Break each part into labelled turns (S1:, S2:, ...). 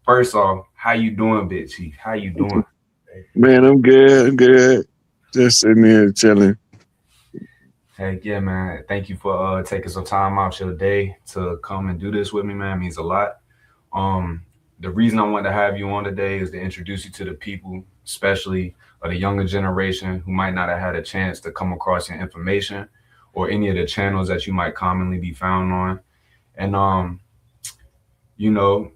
S1: First off, how you doing, Big Chief? How you doing?
S2: Man, I'm good. I'm good. Just sitting here chilling.
S1: Heck yeah, man. Thank you for taking some time out your day to come and do this with me, man. It means a lot. Um, the reason I wanted to have you on today is to introduce you to the people, especially of the younger generation who might not have had a chance to come across your information or any of the channels that you might commonly be found on. And you know,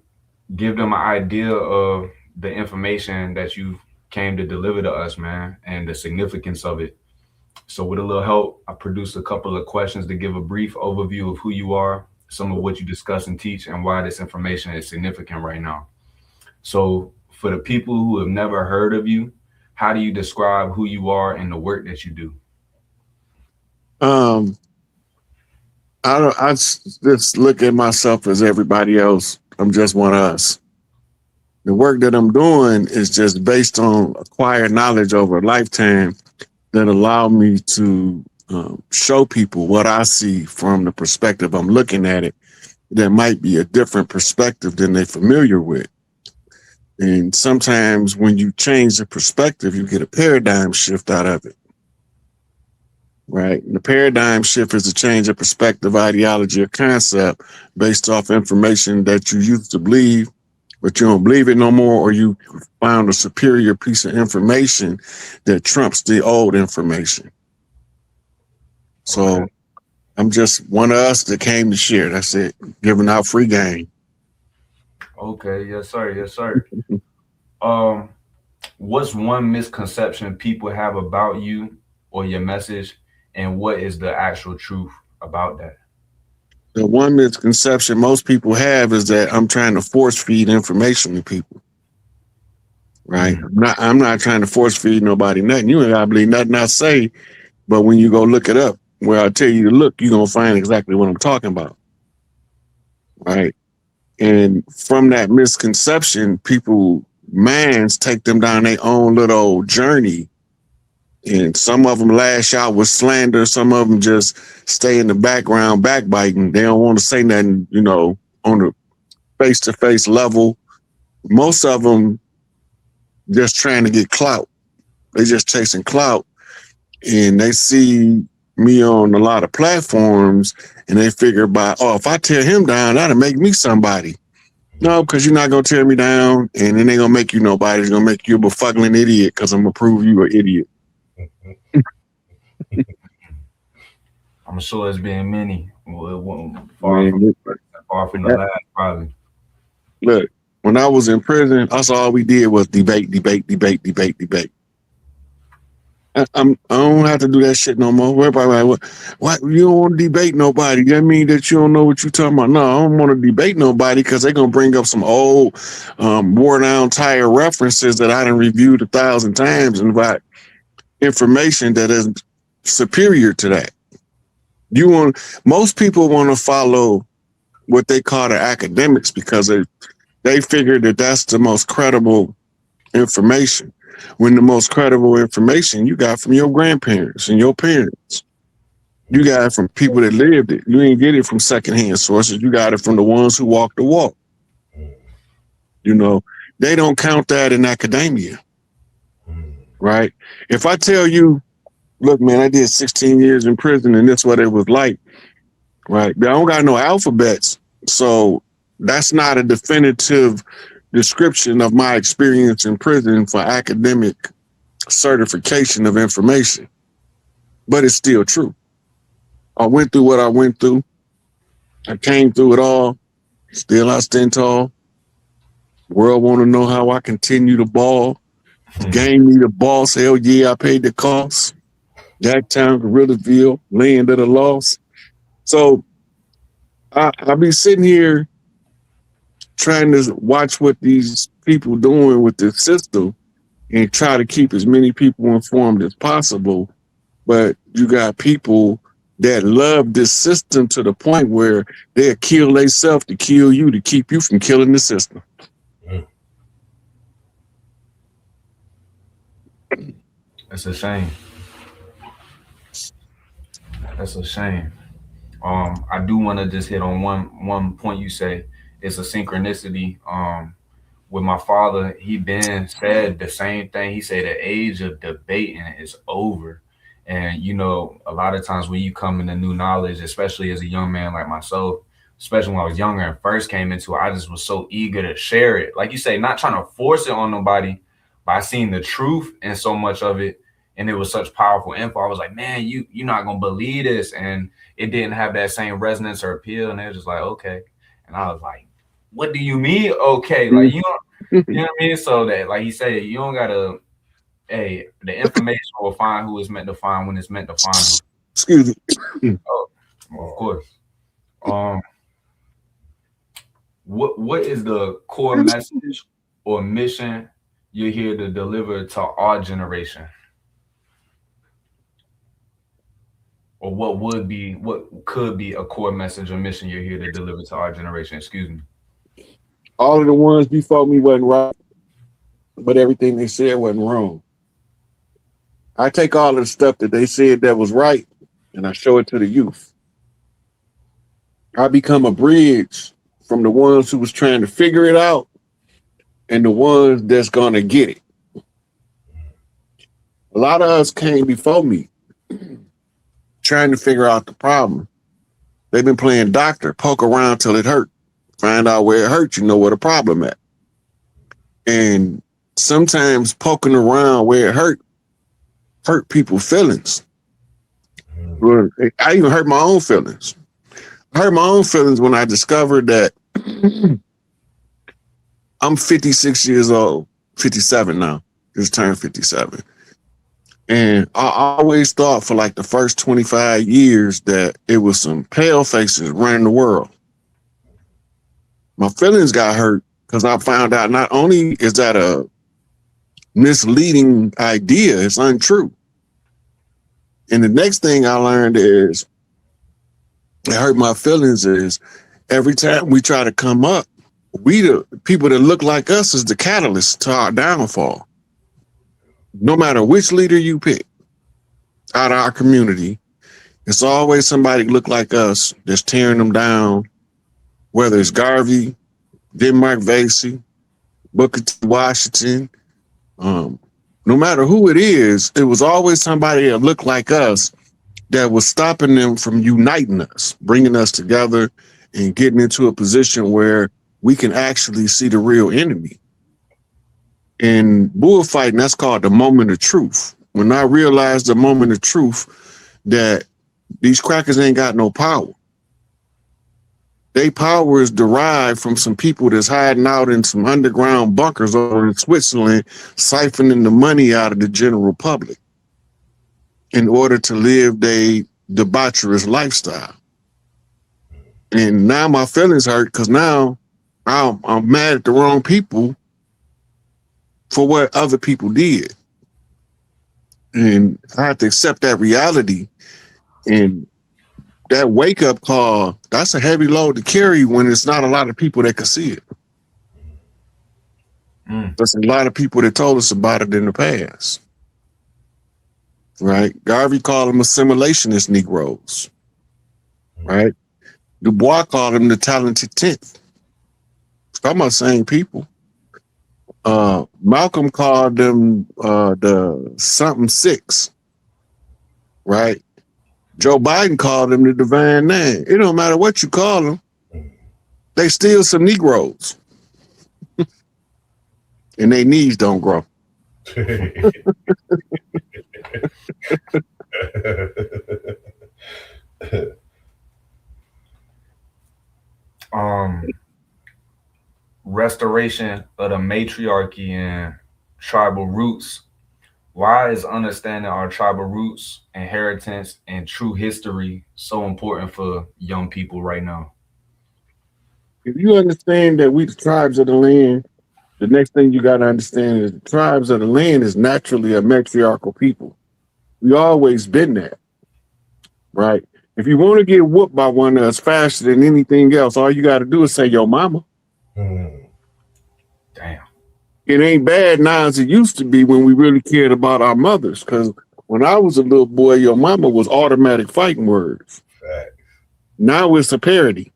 S1: give them an idea of the information that you came to deliver to us, man, and the significance of it. So, with a little help, I produced a couple of questions to give a brief overview of who you are, some of what you discuss and teach, and why this information is significant right now. So, for the people who have never heard of you, how do you describe who you are and the work that you do?
S2: Um, I don't. Just look at myself as everybody else. I'm just one of us. The work that I'm doing is just based on acquired knowledge over a lifetime that allow me to show people what I see from the perspective I'm looking at it. That might be a different perspective than they're familiar with. And sometimes when you change the perspective, you get a paradigm shift out of it. Right. And the paradigm shift is a change of perspective, ideology, or concept based off information that you used to believe, but you don't believe it no more, or you found a superior piece of information that trumps the old information.
S1: Okay.
S2: So I'm just one of us that came to share. That's it. Giving out free game.
S1: Okay. Yes, sir. Yes, sir. Um, what's one misconception people have about you or your message, and what is the actual truth about that?
S2: The one misconception most people have is that I'm trying to force feed information to people. Right.
S1: Mm,
S2: I'm not trying to force feed nobody nothing. You ain't gotta believe nothing I say. But when you go look it up, where I tell you to look, you're gonna find exactly what I'm talking about. Right. And from that misconception, people minds take them down their own little journey. And some of them lash out with slander, some of them just stay in the background backbiting. They don't want to say nothing, on a face-to-face level. Most of them just trying to get clout. They just chasing clout, and they see me on a lot of platforms, and they figure by, oh, if I tear him down, that'll make me somebody. No, because you're not gonna tear me down, and it ain't gonna make you nobody. It's gonna make you a befuddling idiot, because I'm gonna prove you an idiot.
S1: I'm sure it's been many. Well, it won't-
S2: Man,
S1: far from the last, probably.
S2: look, when I was in prison, that's all we did was debate, debate, debate, debate, debate. I don't have to do that shit no more. Everybody like, what? You don't want to debate nobody? That mean that you don't know what you're talking about? No, I don't want to debate nobody because they're gonna bring up some old, worn down, tired references that I done reviewed 1,000 times and about information that is superior to that. Most people want to follow what they call the academics because they figure that that's the most credible information. When the most credible information you got from your grandparents and your parents. You got it from people that lived it. You ain't get it from secondhand sources. You got it from the ones who walked the walk. You know, they don't count that in academia, right? If I tell you, look, man, I did 16 years in prison and that's what it was like, right? But I don't got no alphabets. So that's not a definitive description of my experience in prison for academic certification of information, but it's still true. I went through what I went through. I came through it all. Still, I stand tall. The world want to know how I continue to ball. The game need a boss. Hell yeah, I paid the cost. Jacktown, Guerrillaville, land of the lost. So I be sitting here trying to watch what these people doing with this system and try to keep as many people informed as possible. But you got people that love this system to the point where they'll kill themselves to kill you to keep you from killing the system.
S1: It's a shame. That's a shame. I do want to just hit on one point you say. It's a synchronicity. with my father, he been said the same thing. He said the age of debating is over. And a lot of times when you come into new knowledge, especially as a young man like myself, especially when I was younger and first came into it, I just was so eager to share it. Like you say, not trying to force it on nobody, but I seen the truth in so much of it, and it was such powerful info. I was like, man, you're not gonna believe this, and it didn't have that same resonance or appeal, and they was just like, okay, and I was like, what do you mean, okay? Like you know what I mean? So that, like he said, you don't gotta. Hey, the information will find who it's meant to find when it's meant to find them.
S2: Excuse me.
S1: Oh, of course. Um, what is the core message or mission you're here to deliver to our generation? Or what could be a core message or mission you're here to deliver to our generation? Excuse me.
S2: All of the ones before me wasn't right, but everything they said wasn't wrong. I take all of the stuff that they said that was right and I show it to the youth. I become a bridge from the ones who was trying to figure it out and the ones that's gonna get it. A lot of us came before me trying to figure out the problem. They've been playing doctor, poke around till it hurt. Find out where it hurt, you know where the problem at. And sometimes poking around where it hurt people's feelings. Well, I even hurt my own feelings. I hurt my own feelings when I discovered that I'm 56 years old, 57 now. Just turned 57. And I always thought for like the first 25 years that it was some pale faces running the world. My feelings got hurt because I found out not only is that a misleading idea, it's untrue. And the next thing I learned is, it hurt my feelings is every time we try to come up, we the people that look like us is the catalyst to our downfall. No matter which leader you pick out of our community, it's always somebody look like us that's tearing them down, whether it's Garvey, Denmark Vesey, Booker T. Washington, no matter who it is, it was always somebody that looked like us that was stopping them from uniting us, bringing us together and getting into a position where we can actually see the real enemy. In bullfighting, that's called the moment of truth. When I realized the moment of truth that these crackers ain't got no power. Their power is derived from some people that's hiding out in some underground bunkers over in Switzerland, siphoning the money out of the general public in order to live their debaucherous lifestyle. And now my feelings hurt because now I'm mad at the wrong people for what other people did. And I have to accept that reality. And that wake up call, that's a heavy load to carry when it's not a lot of people that can see it. There's a lot of people that told us about it in the past. Right? Garvey called them assimilationist Negroes. Right? Du Bois called them the talented 10th. Talking about same people. Malcolm called them the something six. Right? Joe Biden called them the divine nine. It don't matter what you call them. They still some Negroes. And their knees don't grow.
S1: Restoration of the matriarchy and tribal roots. Why is understanding our tribal roots, inheritance, and true history so important for young people right now?
S2: If you understand that we the tribes of the land, the next thing you got to understand is the tribes of the land is naturally a matriarchal people. We always been that, right? If you want to get whooped by one of us faster than anything else, all you got to do is say your mama.
S1: Damn.
S2: It ain't bad now as it used to be when we really cared about our mothers. Because when I was a little boy, your mama was automatic fighting words.
S3: Facts.
S2: Now it's a parody.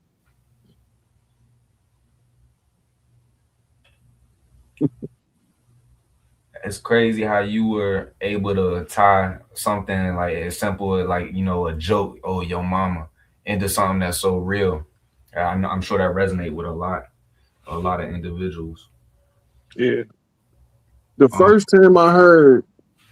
S1: It's crazy how you were able to tie something like as simple as like a joke, oh your mama, into something that's so real. I'm sure that resonate with a lot of individuals.
S2: Yeah. The
S1: Um,
S2: first time I heard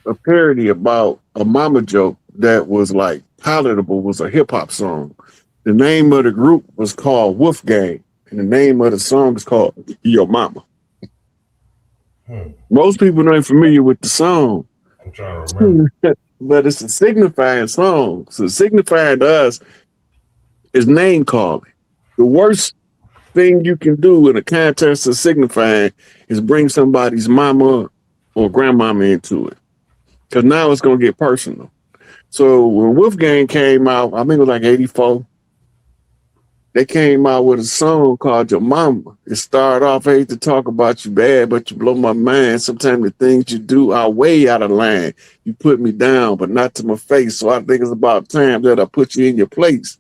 S2: a parody about a mama joke that was like palatable was a hip hop song. The name of the group was called Wolfgang, and the name of the song is called Yo Mama.
S3: Hmm.
S2: Most people ain't familiar with the song,
S3: I'm trying to remember.
S2: but it's a signifying song. So signifying to us is name calling. The worst thing you can do in a context of signifying is bring somebody's mama or grandmama into it. Because now it's going to get personal. So when Wolfgang came out, I think it was like 84, they came out with a song called Your Mama. It started off, I hate to talk about you bad, but you blow my mind. Sometimes the things you do are way out of line. You put me down, but not to my face. So I think it's about time that I put you in your place.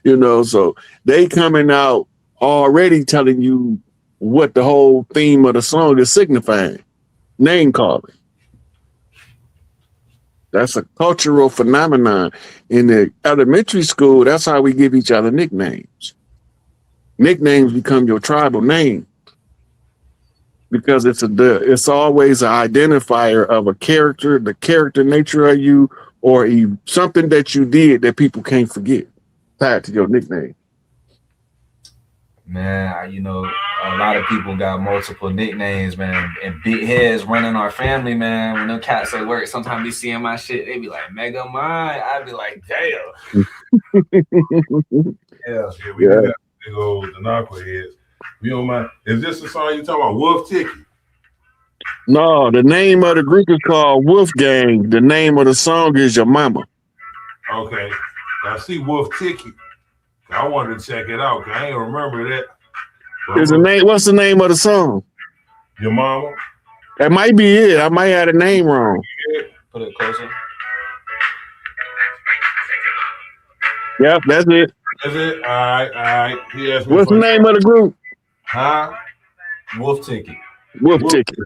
S2: So they coming out already telling you what the whole theme of the song is signifying. Name calling. That's a cultural phenomenon. In the elementary school, that's how we give each other nicknames. Nicknames become your tribal name because it's always an identifier of a character, the character nature of you, or something that you did that people can't forget, tied to your nickname.
S1: Man, a lot of people got multiple nicknames, man, and big heads running our family, man. When them cats at work, sometimes be seeing my shit, they be like, Mega Mine. I'd be like, damn.
S3: Yeah, we
S2: Yeah.
S3: do got big old Danakwa heads. We don't mind. Is this the song you talking about? Wolf Ticket.
S2: No, the name of the group is called Wolfgang. The name of the song is Your Mama.
S3: Okay. I see Wolf Ticket. I wanted to check it out because I ain't remember that.
S2: What's the name of the song?
S3: Your Mama?
S2: That might be it. I might have the name wrong.
S1: Put it closer.
S2: Yep, that's it.
S3: Is it? All right. He asked me
S2: What's the name of the group?
S3: Huh?
S1: Wolf Ticket.
S2: Wolf Ticket.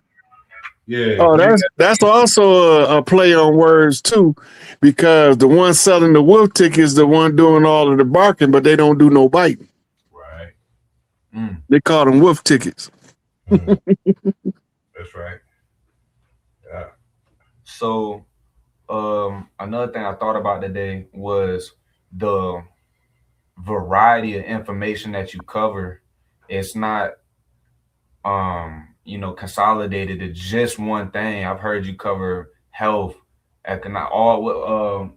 S3: Yeah.
S2: Oh, that's also a play on words too, because the one selling the wolf ticket is the one doing all of the barking, but they don't do no biting.
S3: Right.
S2: They call them wolf tickets.
S3: That's right. Yeah.
S1: So, another thing I thought about today was the variety of information that you cover. It's not consolidated to just one thing. I've heard you cover health, economic, all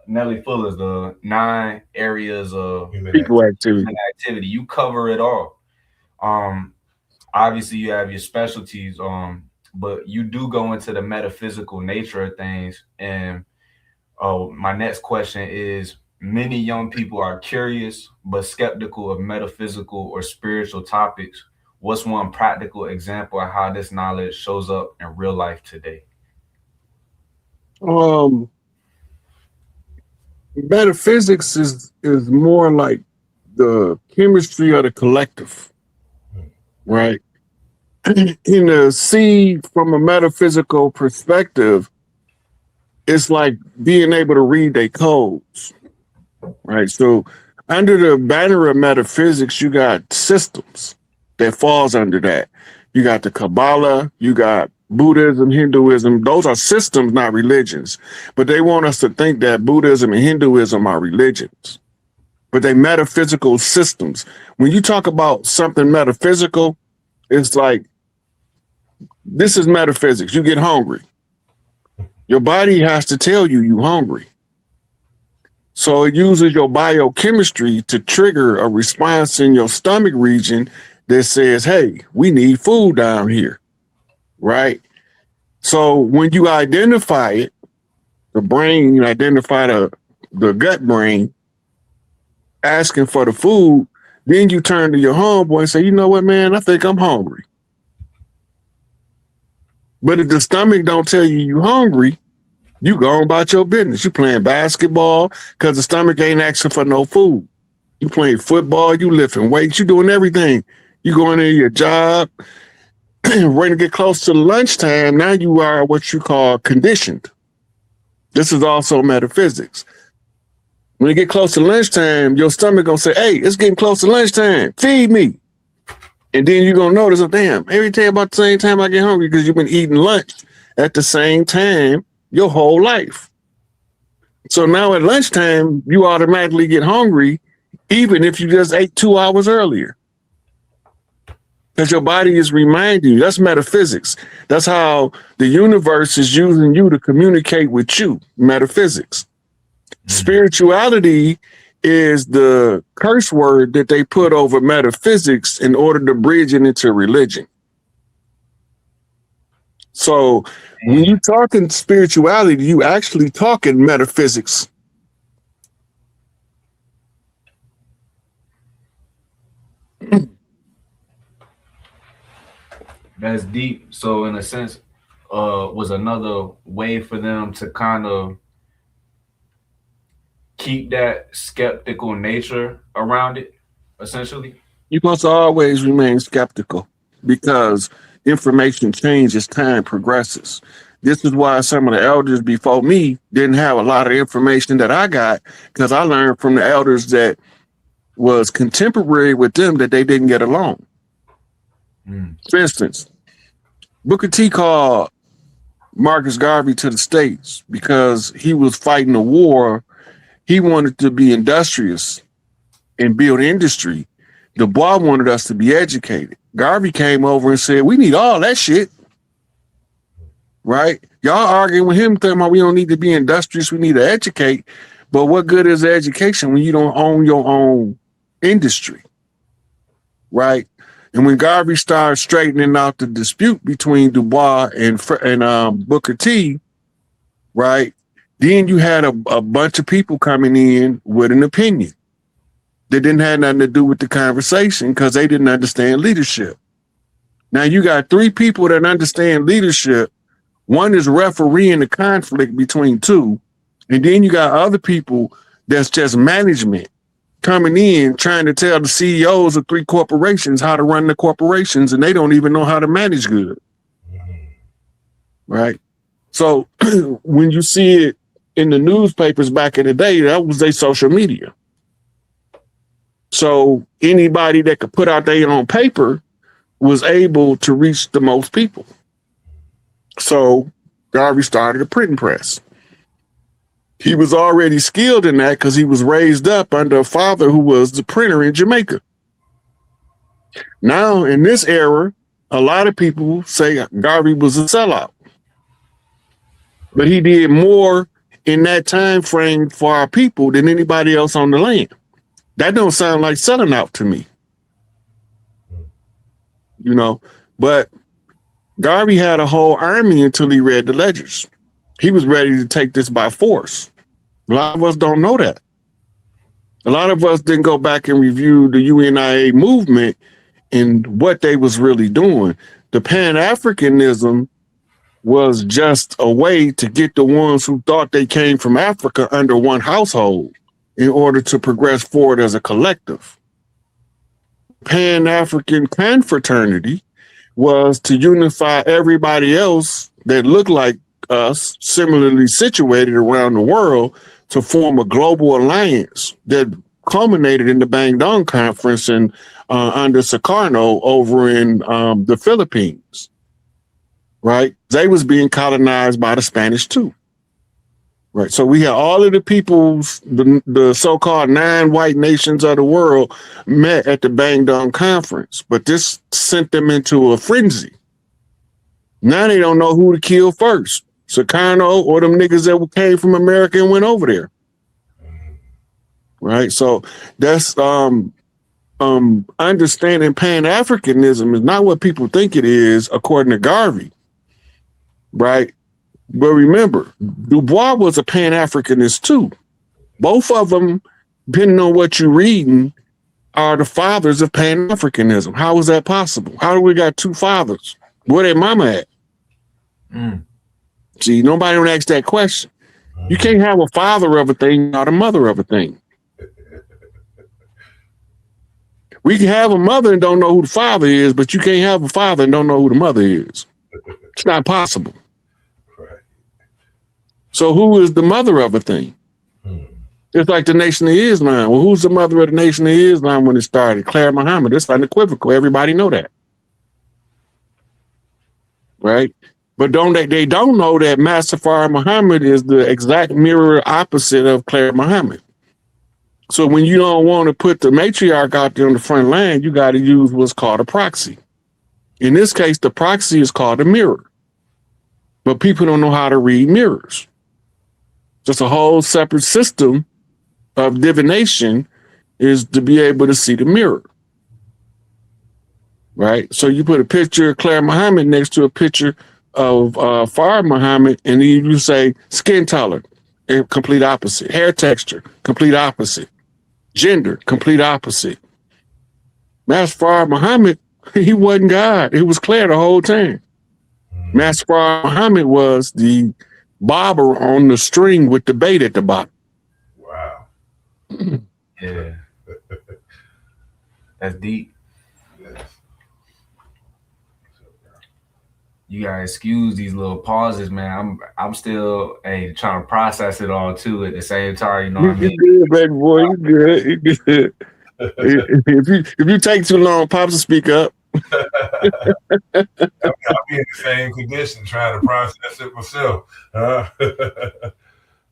S1: Nelly Fuller's the 9 areas of
S2: people activity.
S1: You cover it all. Obviously you have your specialties, but you do go into the metaphysical nature of things. And my next question is, many young people are curious but skeptical of metaphysical or spiritual topics. What's one practical example of how this knowledge shows up in real life today?
S2: Metaphysics is more like the chemistry of the collective, right? See from a metaphysical perspective, it's like being able to read their codes, right? So under the banner of metaphysics, you got systems that falls under that. You got the Kabbalah, you got Buddhism, Hinduism. Those are systems, not religions. But they want us to think that Buddhism and Hinduism are religions. But they metaphysical systems. When you talk about something metaphysical, it's like, this is metaphysics. You get hungry. Your body has to tell you you're hungry. So it uses your biochemistry to trigger a response in your stomach region that says, hey, we need food down here, right? So when you identify it, the brain, you identify the gut brain asking for the food, then you turn to your homeboy and say, you know what, man, I think I'm hungry. But if the stomach don't tell you you're hungry, you go about your business. You playing basketball because the stomach ain't asking for no food. You playing football, you lifting weights, you doing everything. You going to your job, when you get close to lunchtime, now you are what you call conditioned. This is also metaphysics. When you get close to lunchtime, your stomach gonna say, "Hey, it's getting close to lunchtime. Feed me." And then you're gonna notice, oh, damn, every day about the same time I get hungry because you've been eating lunch at the same time your whole life. So now at lunchtime, you automatically get hungry, even if you just ate 2 hours earlier. Because your body is reminding you. That's metaphysics. That's how the universe is using you to communicate with you. Metaphysics. Spirituality is the curse word that they put over metaphysics in order to bridge it into religion. So when you talking spirituality, you actually talking metaphysics.
S1: That's deep. So in a sense, was another way for them to kind of keep that skeptical nature around it, essentially.
S2: You must always remain skeptical because information changes as time progresses. This is why some of the elders before me didn't have a lot of information that I got, because I learned from the elders that was contemporary with them that they didn't get along. For instance, Booker T called Marcus Garvey to the States because he was fighting a war. He wanted to be industrious and build industry. Du Bois wanted us to be educated. Garvey came over and said, we need all that shit. Right? Y'all arguing with him, talking about we don't need to be industrious, we need to educate. But what good is education when you don't own your own industry? Right? And when Garvey started straightening out the dispute between Du Bois and Booker T, right? Then you had a bunch of people coming in with an opinion that didn't have nothing to do with the conversation because they didn't understand leadership. Now you got 3 people that understand leadership. One is refereeing the conflict between 2. And then you got other people that's just management coming in trying to tell the CEOs of 3 corporations how to run the corporations, and they don't even know how to manage good. Right? So when you see it in the newspapers back in the day, that was their social media. So anybody that could put out their own paper was able to reach the most people. So Garvey started a printing press. He was already skilled in that because he was raised up under a father who was the printer in Jamaica. Now, in this era, a lot of people say Garvey was a sellout. But he did more in that time frame for our people than anybody else on the land. That don't sound like selling out to me. You know, but Garvey had a whole army until he read the ledgers. He was ready to take this by force. A lot of us don't know that. A lot of us didn't go back and review the UNIA movement and what they was really doing. The Pan-Africanism was just a way to get the ones who thought they came from Africa under one household in order to progress forward as a collective. Pan-African confraternity was to unify everybody else that looked like us, similarly situated around the world, to form a global alliance that culminated in the Bandung Conference and under Sukarno over in the Philippines. Right? They was being colonized by the Spanish too. Right. So we had all of the peoples, the so-called 9 white nations of the world met at the Bandung Conference, but this sent them into a frenzy. Now they don't know who to kill first, Sukarno or them niggas that came from America and went over there. Right. So that's understanding Pan-Africanism is not what people think it is, according to Garvey. Right. But remember, Du Bois was a Pan-Africanist too. Both of them, depending on what you're reading, are the fathers of Pan-Africanism. How is that possible? How do we got 2 fathers? Where their mama at? See, nobody don't ask that question. You can't have a father of a thing, not a mother of a thing. We can have a mother and don't know who the father is, but you can't have a father and don't know who the mother is. It's not possible.
S3: Right.
S2: So who is the mother of a thing? It's like the Nation of Islam. Well, who's the mother of the Nation of Islam when it started? Claire Muhammad. It's unequivocal. Everybody know that. Right? But they don't know that Mustafa Muhammad is the exact mirror opposite of Claire Muhammad. So when you don't want to put the matriarch out there on the front line, you got to use what's called a proxy. In this case, the proxy is called a mirror. But people don't know how to read mirrors. Just a whole separate system of divination is to be able to see the mirror. Right? So you put a picture of Claire Muhammad next to a picture of Farah Muhammad, and then you say skin color, complete opposite. Hair texture, complete opposite. Gender, complete opposite. Master Farah Muhammad, he wasn't God. It was Claire the whole time. Master Farah Muhammad was the bobber on the string with the bait at the bottom.
S3: Wow.
S1: Yeah. That's deep.
S3: Yes.
S2: You gotta excuse these little pauses, man. I'm still trying to process it all too at the same time. You know what I mean? You good, baby boy. You good. You good. if you take too long, Pops will speak up.
S3: I'll be in the same condition trying to process it myself.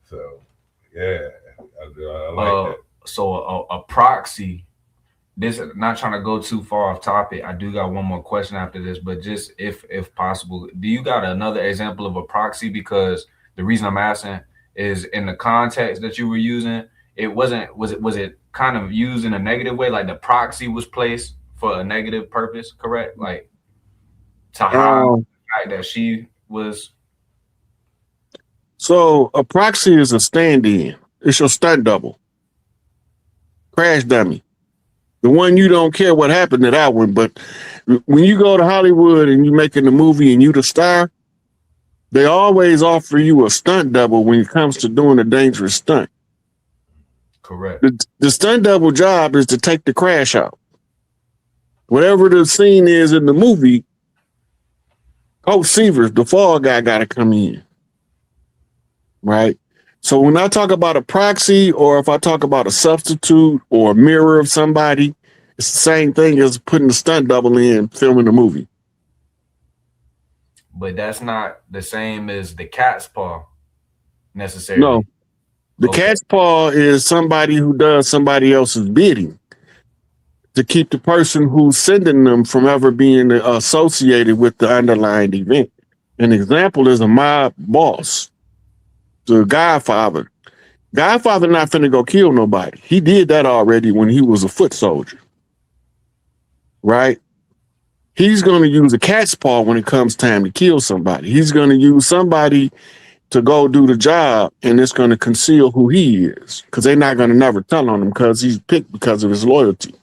S3: So, yeah, I like that.
S2: So a proxy. This not trying to go too far off topic. I do got one more question after this, but just if possible, do you got another example of a proxy? Because the reason I'm asking is in the context that you were using, it wasn't was it kind of used in a negative way, like the proxy was placed for a negative purpose, correct? Like to hide the fact that she was. So a proxy is a stand-in. It's your stunt double, crash dummy. The one you don't care what happened to that one, but when you go to Hollywood and you're making a movie and you the star, they always offer you a stunt double when it comes to doing a dangerous stunt. Correct. The stunt double job is to take the crash out. Whatever the scene is in the movie, Coach Seavers, the fall guy, got to come in. Right? So when I talk about a proxy, or if I talk about a substitute or a mirror of somebody, it's the same thing as putting a stunt double in filming a movie. But that's not the same as the cat's paw necessarily. No. The cat's paw is somebody who does somebody else's bidding to keep the person who's sending them from ever being associated with the underlying event. An example is a mob boss. The Godfather. Godfather not finna go kill nobody. He did that already when he was a foot soldier. Right? He's going to use a cat's paw when it comes time to kill somebody. He's going to use somebody to go do the job, and it's going to conceal who he is, because they're not going to never tell on him because he's picked because of his loyalty.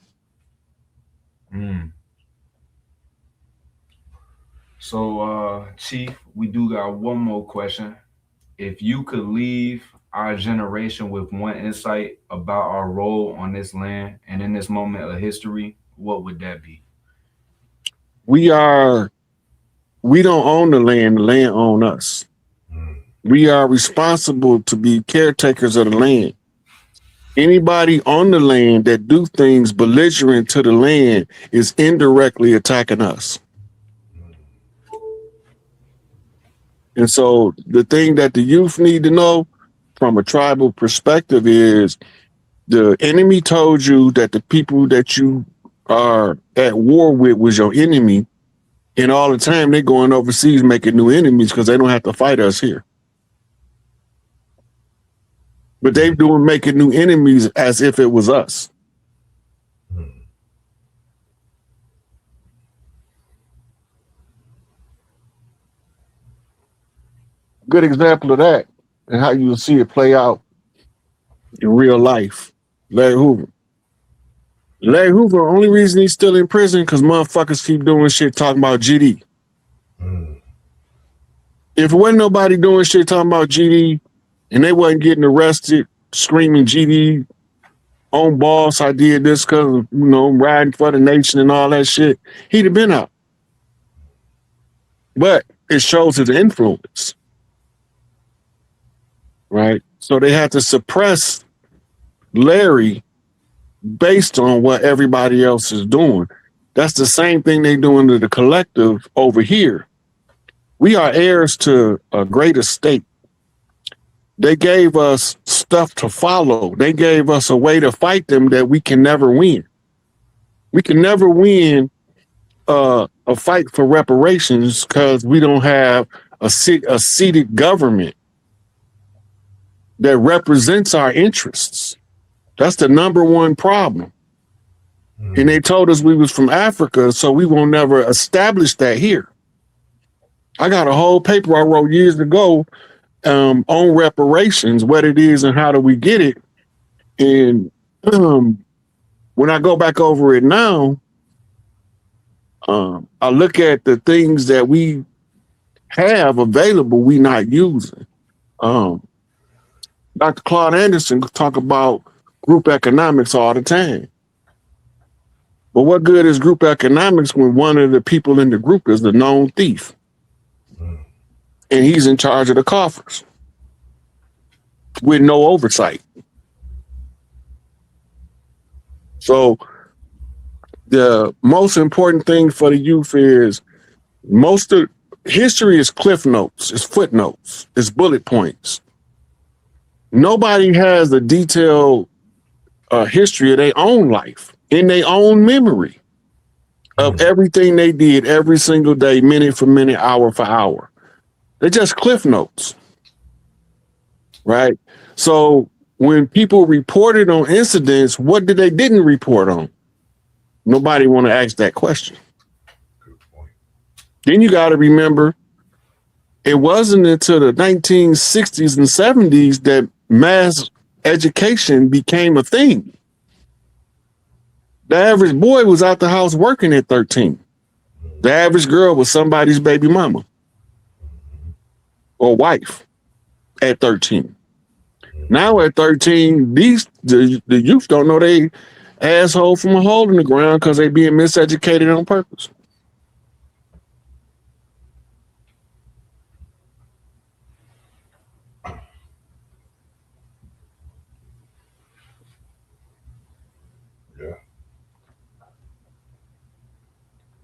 S2: So, Chief, we do got one more question. If you could leave our generation with one insight about our role on this land and in this moment of history, what would that be? We don't own the land owns us. We are responsible to be caretakers of the land. Anybody on the land that do things belligerent to the land is indirectly attacking us. And so the thing that the youth need to know from a tribal perspective is the enemy told you that the people that you are at war with was your enemy. And all the time they're going overseas making new enemies because they don't have to fight us here. But they're making new enemies as if it was us. Good example of that and how you will see it play out in real life. Larry Hoover. Larry Hoover, only reason he's still in prison because motherfuckers keep doing shit talking about GD. If it wasn't nobody doing shit talking about GD and they wasn't getting arrested screaming GD on boss, I did this because of, riding for the nation and all that shit, he'd have been out. But it shows his influence, right? So they had to suppress Larry based on what everybody else is doing. That's the same thing they doing to the collective over here. We are heirs to a great estate. They gave us stuff to follow. They gave us a way to fight them that we can never win. We can never win a fight for reparations because we don't have a seated government that represents our interests. That's the number one problem. Mm-hmm. And they told us we was from Africa, so we won't never establish that here. I got a whole paper I wrote years ago on reparations, what it is and how do we get it. And when I go back over it now, I look at the things that we have available we not using. Dr. Claude Anderson talk about group economics all the time. But what good is group economics when one of the people in the group is the known thief? And he's in charge of the coffers with no oversight. So the most important thing for the youth is most of history is cliff notes, it's footnotes, it's bullet points. Nobody has a detailed history of their own life in their own memory of everything they did every single day, minute for minute, hour for hour. They're just cliff notes, right? So when people reported on incidents, what did they didn't report on? Nobody want to ask that question. Good point. Then you got to remember, it wasn't until the 1960s and 70s that mass education became a thing. The average boy was out the house working at 13. The average girl was somebody's baby mama or wife at 13. Now at 13, the youth don't know they asshole from a hole in the ground because they being miseducated on purpose.
S3: Yeah.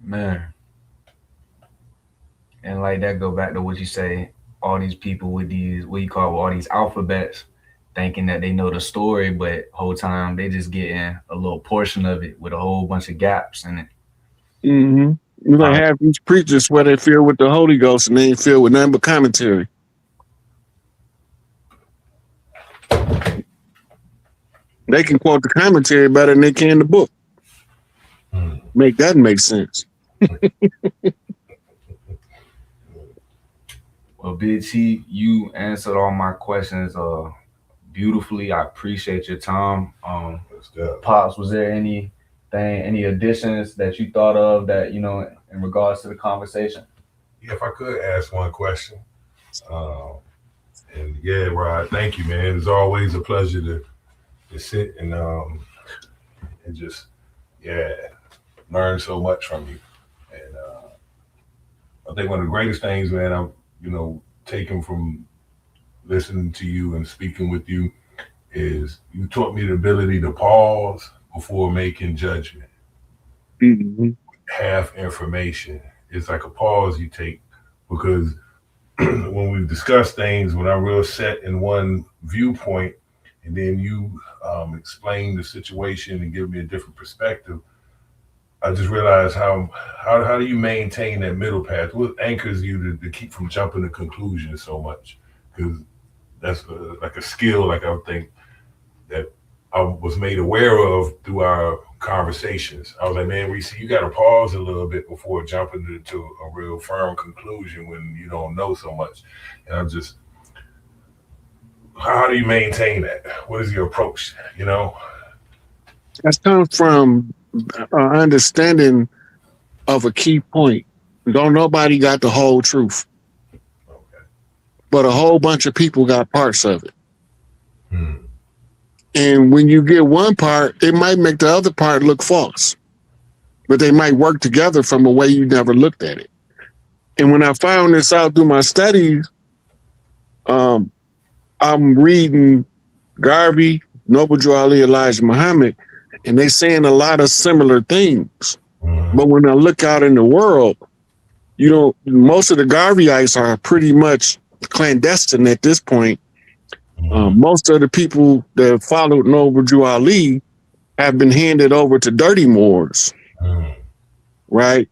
S1: Man. And like that go back to what you say, all these people with these, what you call all these alphabets, thinking that they know the story, but whole time they just getting a little portion of it with a whole bunch of gaps in it.
S2: Mm-hmm. You gonna have these preachers where they filled with the Holy Ghost and they ain't filled with nothing but commentary. They can quote the commentary better than they can the book. Make that make sense.
S1: Well, Big T, you answered all my questions beautifully. I appreciate your time. Pops, was there any additions that you thought of that, in regards to the conversation?
S3: Yeah, if I could ask one question. And yeah, Rod, thank you, man. It's always a pleasure to sit and just, learn so much from you. And I think one of the greatest things, man, I'm, taken from listening to you and speaking with you is you taught me the ability to pause before making judgment. Mm-hmm. Half information. It's like a pause you take because when we've discussed things, when I'm real set in one viewpoint and then you explain the situation and give me a different perspective, I just realized how do you maintain that middle path? What anchors you to keep from jumping to conclusions so much? Because that's like a skill, like I think that I was made aware of through our conversations. I was like, man, Reese, you got to pause a little bit before jumping to a real firm conclusion when you don't know so much. And I'm just, how do you maintain that? What is your approach?
S2: That comes from understanding of a key point. Don't nobody got the whole truth. Okay. But a whole bunch of people got parts of it. And when you get one part, it might make the other part look false, but they might work together from a way you never looked at it. And when I found this out through my studies, I'm reading Garvey, Noble Drew Ali, Elijah Muhammad, and they saying a lot of similar things. But when I look out in the world, most of the Garveyites are pretty much clandestine at this point. Most of the people that followed Noble Drew Ali have been handed over to dirty Moors, right?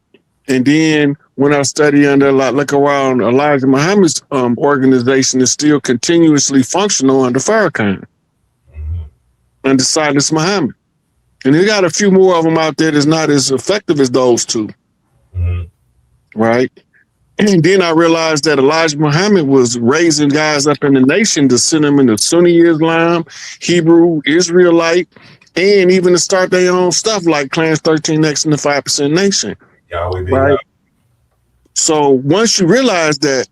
S2: And then when I study look around, Elijah Muhammad's organization is still continuously functional under Farrakhan, under Silas Muhammad. And they got a few more of them out there that's not as effective as those two, right? And then I realized that Elijah Muhammad was raising guys up in the nation to send them into Sunni Islam, Hebrew, Israelite, and even to start their own stuff like Clans 13X and the 5% Nation. Right? So once you realize that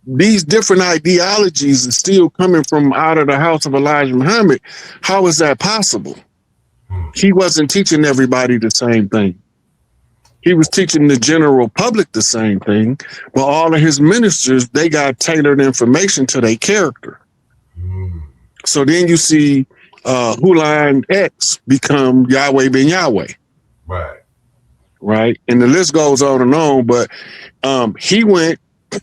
S2: these different ideologies are still coming from out of the house of Elijah Muhammad, how is that possible? He wasn't teaching everybody the same thing. He was teaching the general public the same thing, but all of his ministers, they got tailored information to their character. So then you see Huline X become Yahweh ben Yahweh. Right. And the list goes on, but he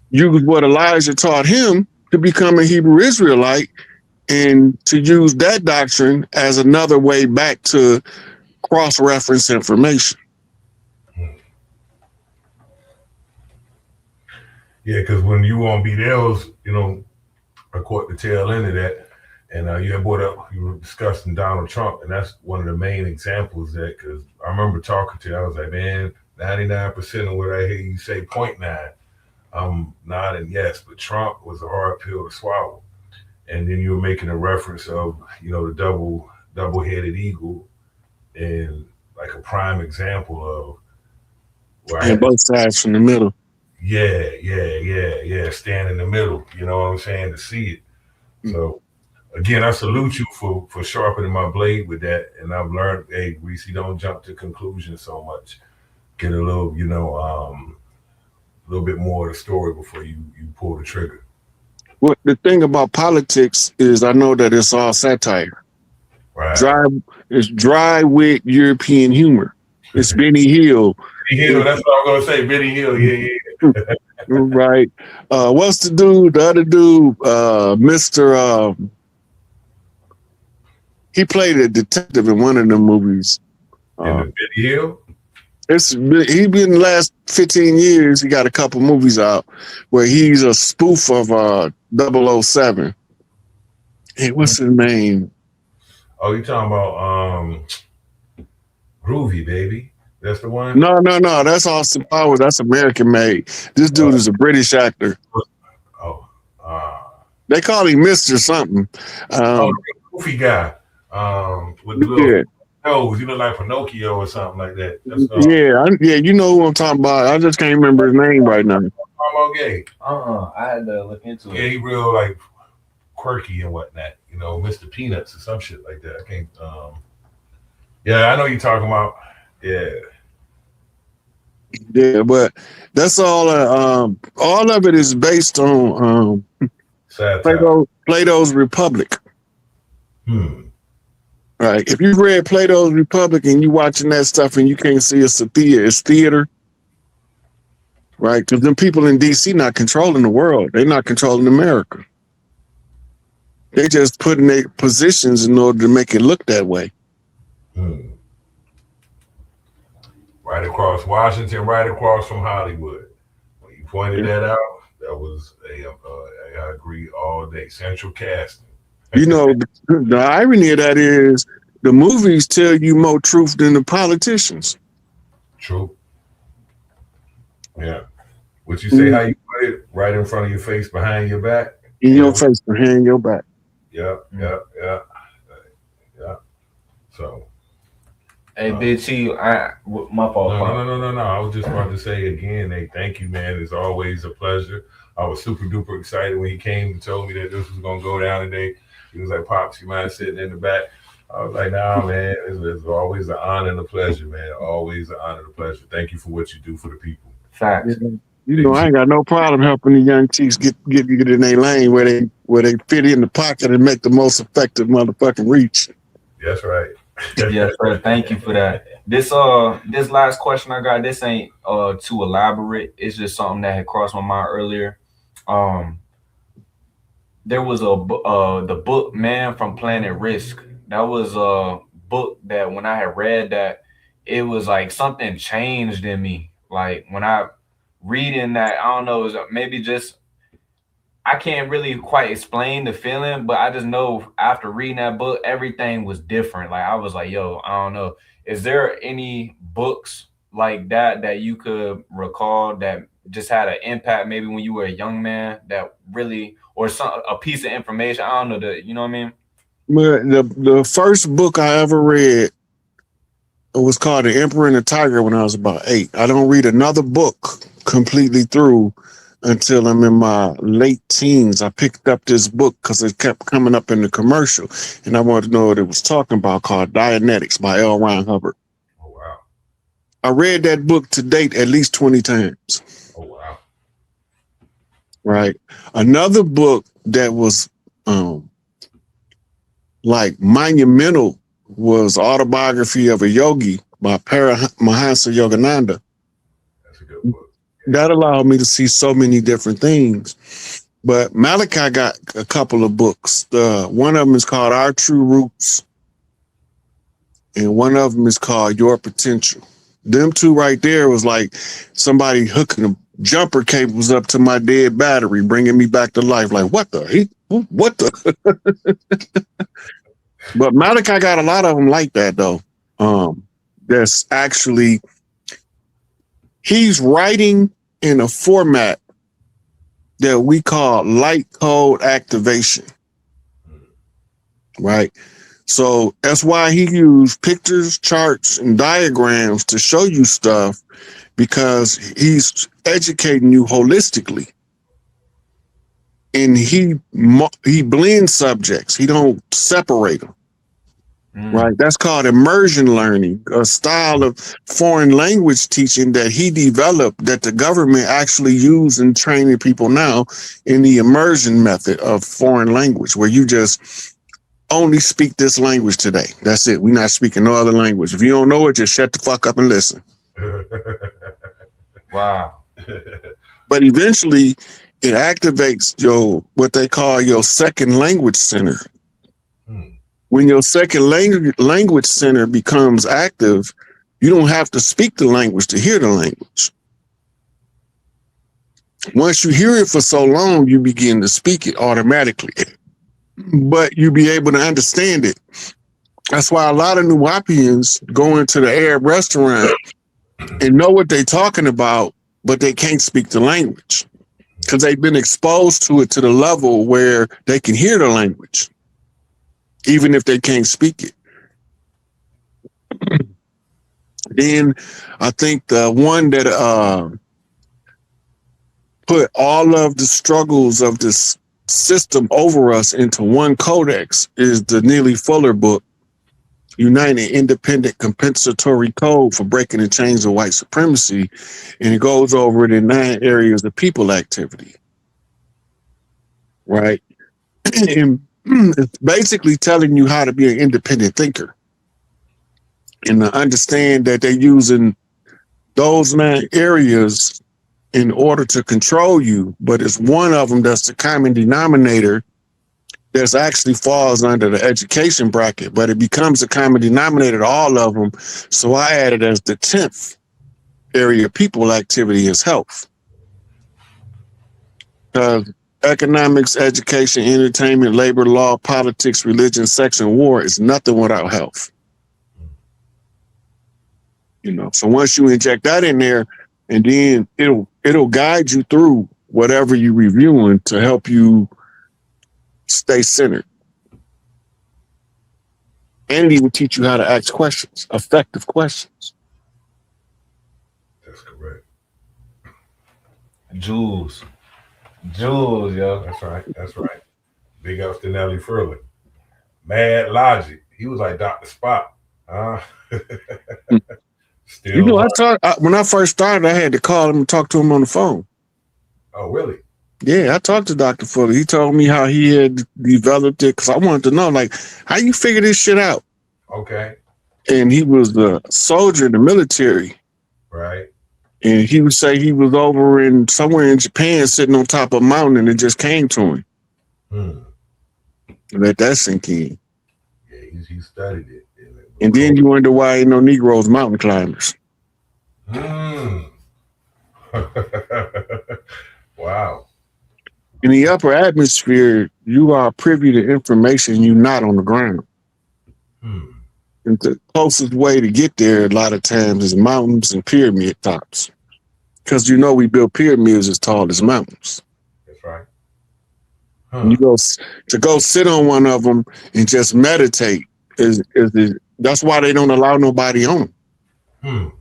S2: used what Elijah taught him to become a Hebrew Israelite and to use that doctrine as another way back to cross-reference information.
S3: Yeah, because when you were on BDLs, I caught the tail end of that. And you were discussing Donald Trump, and that's one of the main examples of that, because I remember talking to you, I was like, man, 99% of what I hear you say, 0.9, I'm nodding yes, but Trump was a hard pill to swallow. And then you were making a reference of, the double-headed eagle, and like a prime example of
S2: where both sides from the middle.
S3: Yeah. Stand in the middle, you know what I'm saying, to see it. So again, I salute you for sharpening my blade with that. And I've learned, hey, Reese, don't jump to conclusions so much. Get a little, a little bit more of the story before you pull the trigger.
S2: Well, the thing about politics is I know that it's all satire.
S3: Right.
S2: It's dry wit European humor. It's Benny Hill.
S3: Benny Hill, that's what I was going to say. Benny Hill, yeah.
S2: Right. What's the dude? The other dude, Mr. He played a detective in one of them movies.
S3: Benny Hill?
S2: He been the last 15 years. He got a couple movies out where he's a spoof of 007. Hey, what's his name?
S3: Oh, you talking about Groovy, baby? That's the one?
S2: No. That's Austin Powers. That's American made. This dude is a British actor. They call him Mr. something.
S3: The goofy guy. With the little nose, you look like Pinocchio or something like that.
S2: Yeah, you know who I'm talking about. I just can't remember his name right now.
S3: Gay.
S1: I had to look into it.
S3: Yeah, he real like quirky and whatnot. Mr. Peanuts or some shit like that. I can't. Yeah, I know you're talking about.
S2: Yeah, but that's all. All of it is based on Plato's Republic. Right. If you've read Plato's Republic and you watching that stuff and you can't see it's theater. Right. Because them people in DC not controlling the world. They're not controlling America. They just putting their positions in order to make it look that way.
S3: Right across Washington, right across from Hollywood. When you pointed that out, that was I agree all day. Central casting.
S2: The irony of that is the movies tell you more truth than the politicians.
S3: True. Yeah. What you say, how you put it, right in front of your face, behind your back?
S2: In your face, behind your back.
S3: Yeah. So.
S1: Hey, Big T, my fault.
S3: No. I was just about to say again, hey, thank you, man. It's always a pleasure. I was super duper excited when he came and told me that this was going to go down today. He was like, Pops, you mind sitting in the back? I was like, nah, man, it's always an honor and a pleasure, man. Always an honor and a pleasure. Thank you for what you do for the people.
S1: Facts.
S2: Yeah. You know, I ain't got no problem helping the young Chiefs get in their lane where they fit in the pocket and make the most effective motherfucking reach.
S3: That's right.
S1: Yes, sir. Thank you for that. This last question I got, this ain't too elaborate. It's just something that had crossed my mind earlier. Um, there was the book Man from Planet Risk. That was a book that when I had read that, it was like something changed in me. Like when I reading that, I don't know, it was maybe just I can't really quite explain the feeling, but I just know after reading that book, everything was different. Like I was like, yo, I don't know. Is there any books like that you could recall that just had an impact maybe when you were a young man that really or some a piece of information? I don't know you know what I mean?
S2: But the first book I ever read was called The Emperor and the Tiger when I was about 8. I don't read another book completely through until I'm in my late teens. I picked up this book because it kept coming up in the commercial, and I wanted to know what it was talking about, called Dianetics by L. Ron Hubbard.
S3: Oh, wow.
S2: I read that book to date at least 20 times.
S3: Oh, wow.
S2: Right. Another book that was like monumental was Autobiography of a Yogi by Paramahansa Yogananda.
S3: That's a good book.
S2: That allowed me to see so many different things. But Malachi got a couple of books. One of them is called Our True Roots, and one of them is called Your Potential. Them two right there was like somebody hooking the jumper cables up to my dead battery, bringing me back to life. Like, what the? But Malachi got a lot of them like that, though. That's actually, he's writing in a format that we call light code activation, right? So that's why he used pictures, charts, and diagrams to show you stuff, because he's educating you holistically. And he blends subjects. He don't separate them. Right. That's called immersion learning, a style of foreign language teaching that he developed that the government actually use in training people now in the immersion method of foreign language, where you just only speak this language today. That's it. We're not speaking no other language. If you don't know it, just shut the fuck up and listen.
S1: Wow.
S2: But eventually it activates your, what they call your second language center. When your second language center becomes active, you don't have to speak the language to hear the language. Once you hear it for so long, you begin to speak it automatically, but you be able to understand it. That's why a lot of Nuwaubians go into the Arab restaurant and know what they're talking about, but they can't speak the language because they've been exposed to it to the level where they can hear the language, even if they can't speak it. Then I think the one that put all of the struggles of this system over us into one codex is the Neely Fuller book, United Independent Compensatory Code for Breaking the Chains of White Supremacy. And it goes over it in 9 areas of people activity. Right? And it's basically telling you how to be an independent thinker and to understand that they're using those 9 areas in order to control you, but it's one of them that's the common denominator that actually falls under the education bracket, but it becomes a common denominator to all of them. So I added as the 10th area of people activity is health. Economics, education, entertainment, labor, law, politics, religion, sex, and war is nothing without health. You know, so once you inject that in there, and then it'll guide you through whatever you're reviewing to help you stay centered. And it will teach you how to ask questions, effective questions.
S3: That's correct.
S1: Jules, yo.
S3: That's right. Big ups to Nelly Furley. Mad Logic. He was like Dr. Spock.
S2: You
S3: Still.
S2: know, when I first started, I had to call him and talk to him on the phone.
S3: Oh, really?
S2: Yeah, I talked to Dr. Fuller. He told me how he had developed it because I wanted to know, like, how you figure this shit out?
S3: Okay.
S2: And he was a soldier in the military.
S3: Right.
S2: And he would say he was over in somewhere in Japan sitting on top of a mountain and it just came to him. Let that sink in.
S3: Yeah, he studied it.
S2: And then you wonder why ain't no Negroes mountain climbers.
S3: Wow.
S2: In the upper atmosphere, you are privy to information you're not on the ground. And the closest way to get there a lot of times is mountains and pyramid tops. Because you know we build pyramids as tall as mountains.
S3: That's right.
S2: You go to go sit on one of them and just meditate that's why they don't allow nobody on them.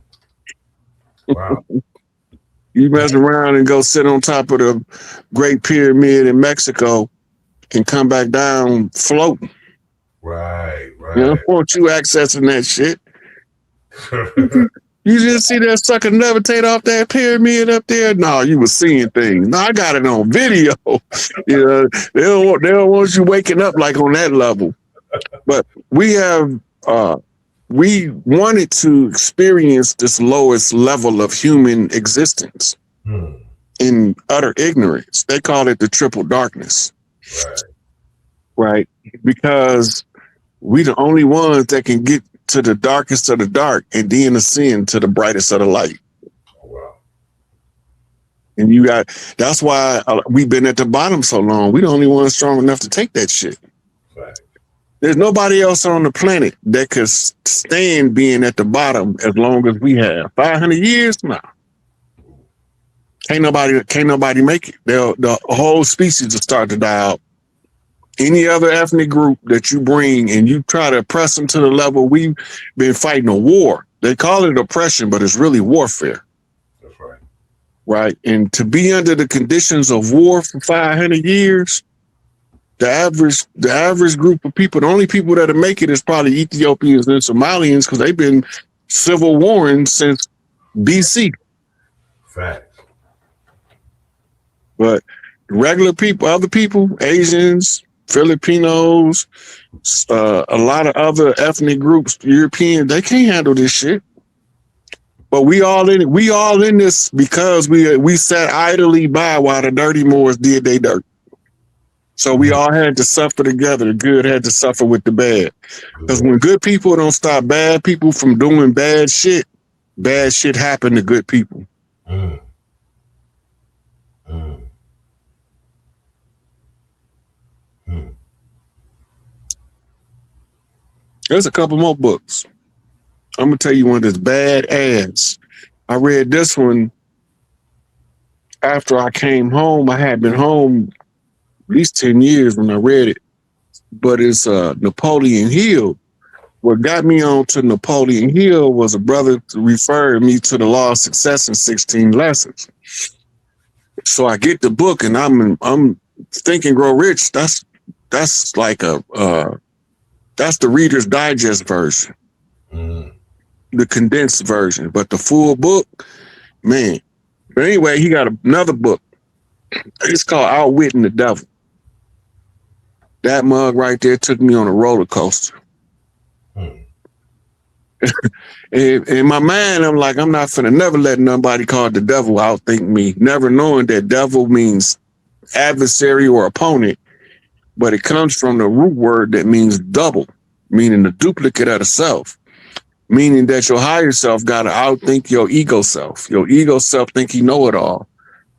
S3: Wow.
S2: You mess around and go sit on top of the Great Pyramid in Mexico and come back down floating.
S3: Right.
S2: You don't want you accessing that shit. You just see that sucker levitate off that pyramid up there? No, you were seeing things. No, I got it on video. You know, they don't want you waking up like on that level. But we wanted to experience this lowest level of human existence in utter ignorance. They call it the triple darkness. Right? Because we the only ones that can get to the darkest of the dark and then ascend to the brightest of the light.
S3: Oh, wow.
S2: And that's why we've been at the bottom so long. We the only ones strong enough to take that shit.
S3: Right. There's
S2: nobody else on the planet that could stand being at the bottom as long as we have. 500 years? No. Can't nobody make it. The whole species will start to die out. Any other ethnic group that you bring and you try to oppress them to the level we've been fighting a war. They call it oppression, but it's really warfare.
S3: That's right.
S2: Right? And to be under the conditions of war for 500 years, the average group of people, the only people that'll make it is probably Ethiopians and Somalians because they've been civil warring since BC.
S3: Facts.
S2: But regular people, other people, Asians, Filipinos, a lot of other ethnic groups, European, they can't handle this shit. But we all in it. We all in this because we sat idly by while the dirty Moors did their dirt. So we all had to suffer together. The good had to suffer with the bad. Because when good people don't stop bad people from doing bad shit happen to good people. There's a couple more books. I'm going to tell you one that's badass. I read this one after I came home. I had been home at least 10 years when I read it. But it's Napoleon Hill. What got me on to Napoleon Hill was a brother referred me to the Law of Success in 16 Lessons. So I get the book and I'm Think and Grow Rich. That's like that's the Reader's Digest version, the condensed version. But the full book, man. But anyway, he got another book. It's called Outwitting the Devil. That mug right there took me on a roller coaster. In my mind, I'm like, I'm not finna never let nobody call the devil outthink me, never knowing that devil means adversary or opponent. But it comes from the root word that means double, meaning the duplicate of the self, meaning that your higher self got to outthink your ego self. Your ego self think he know it all.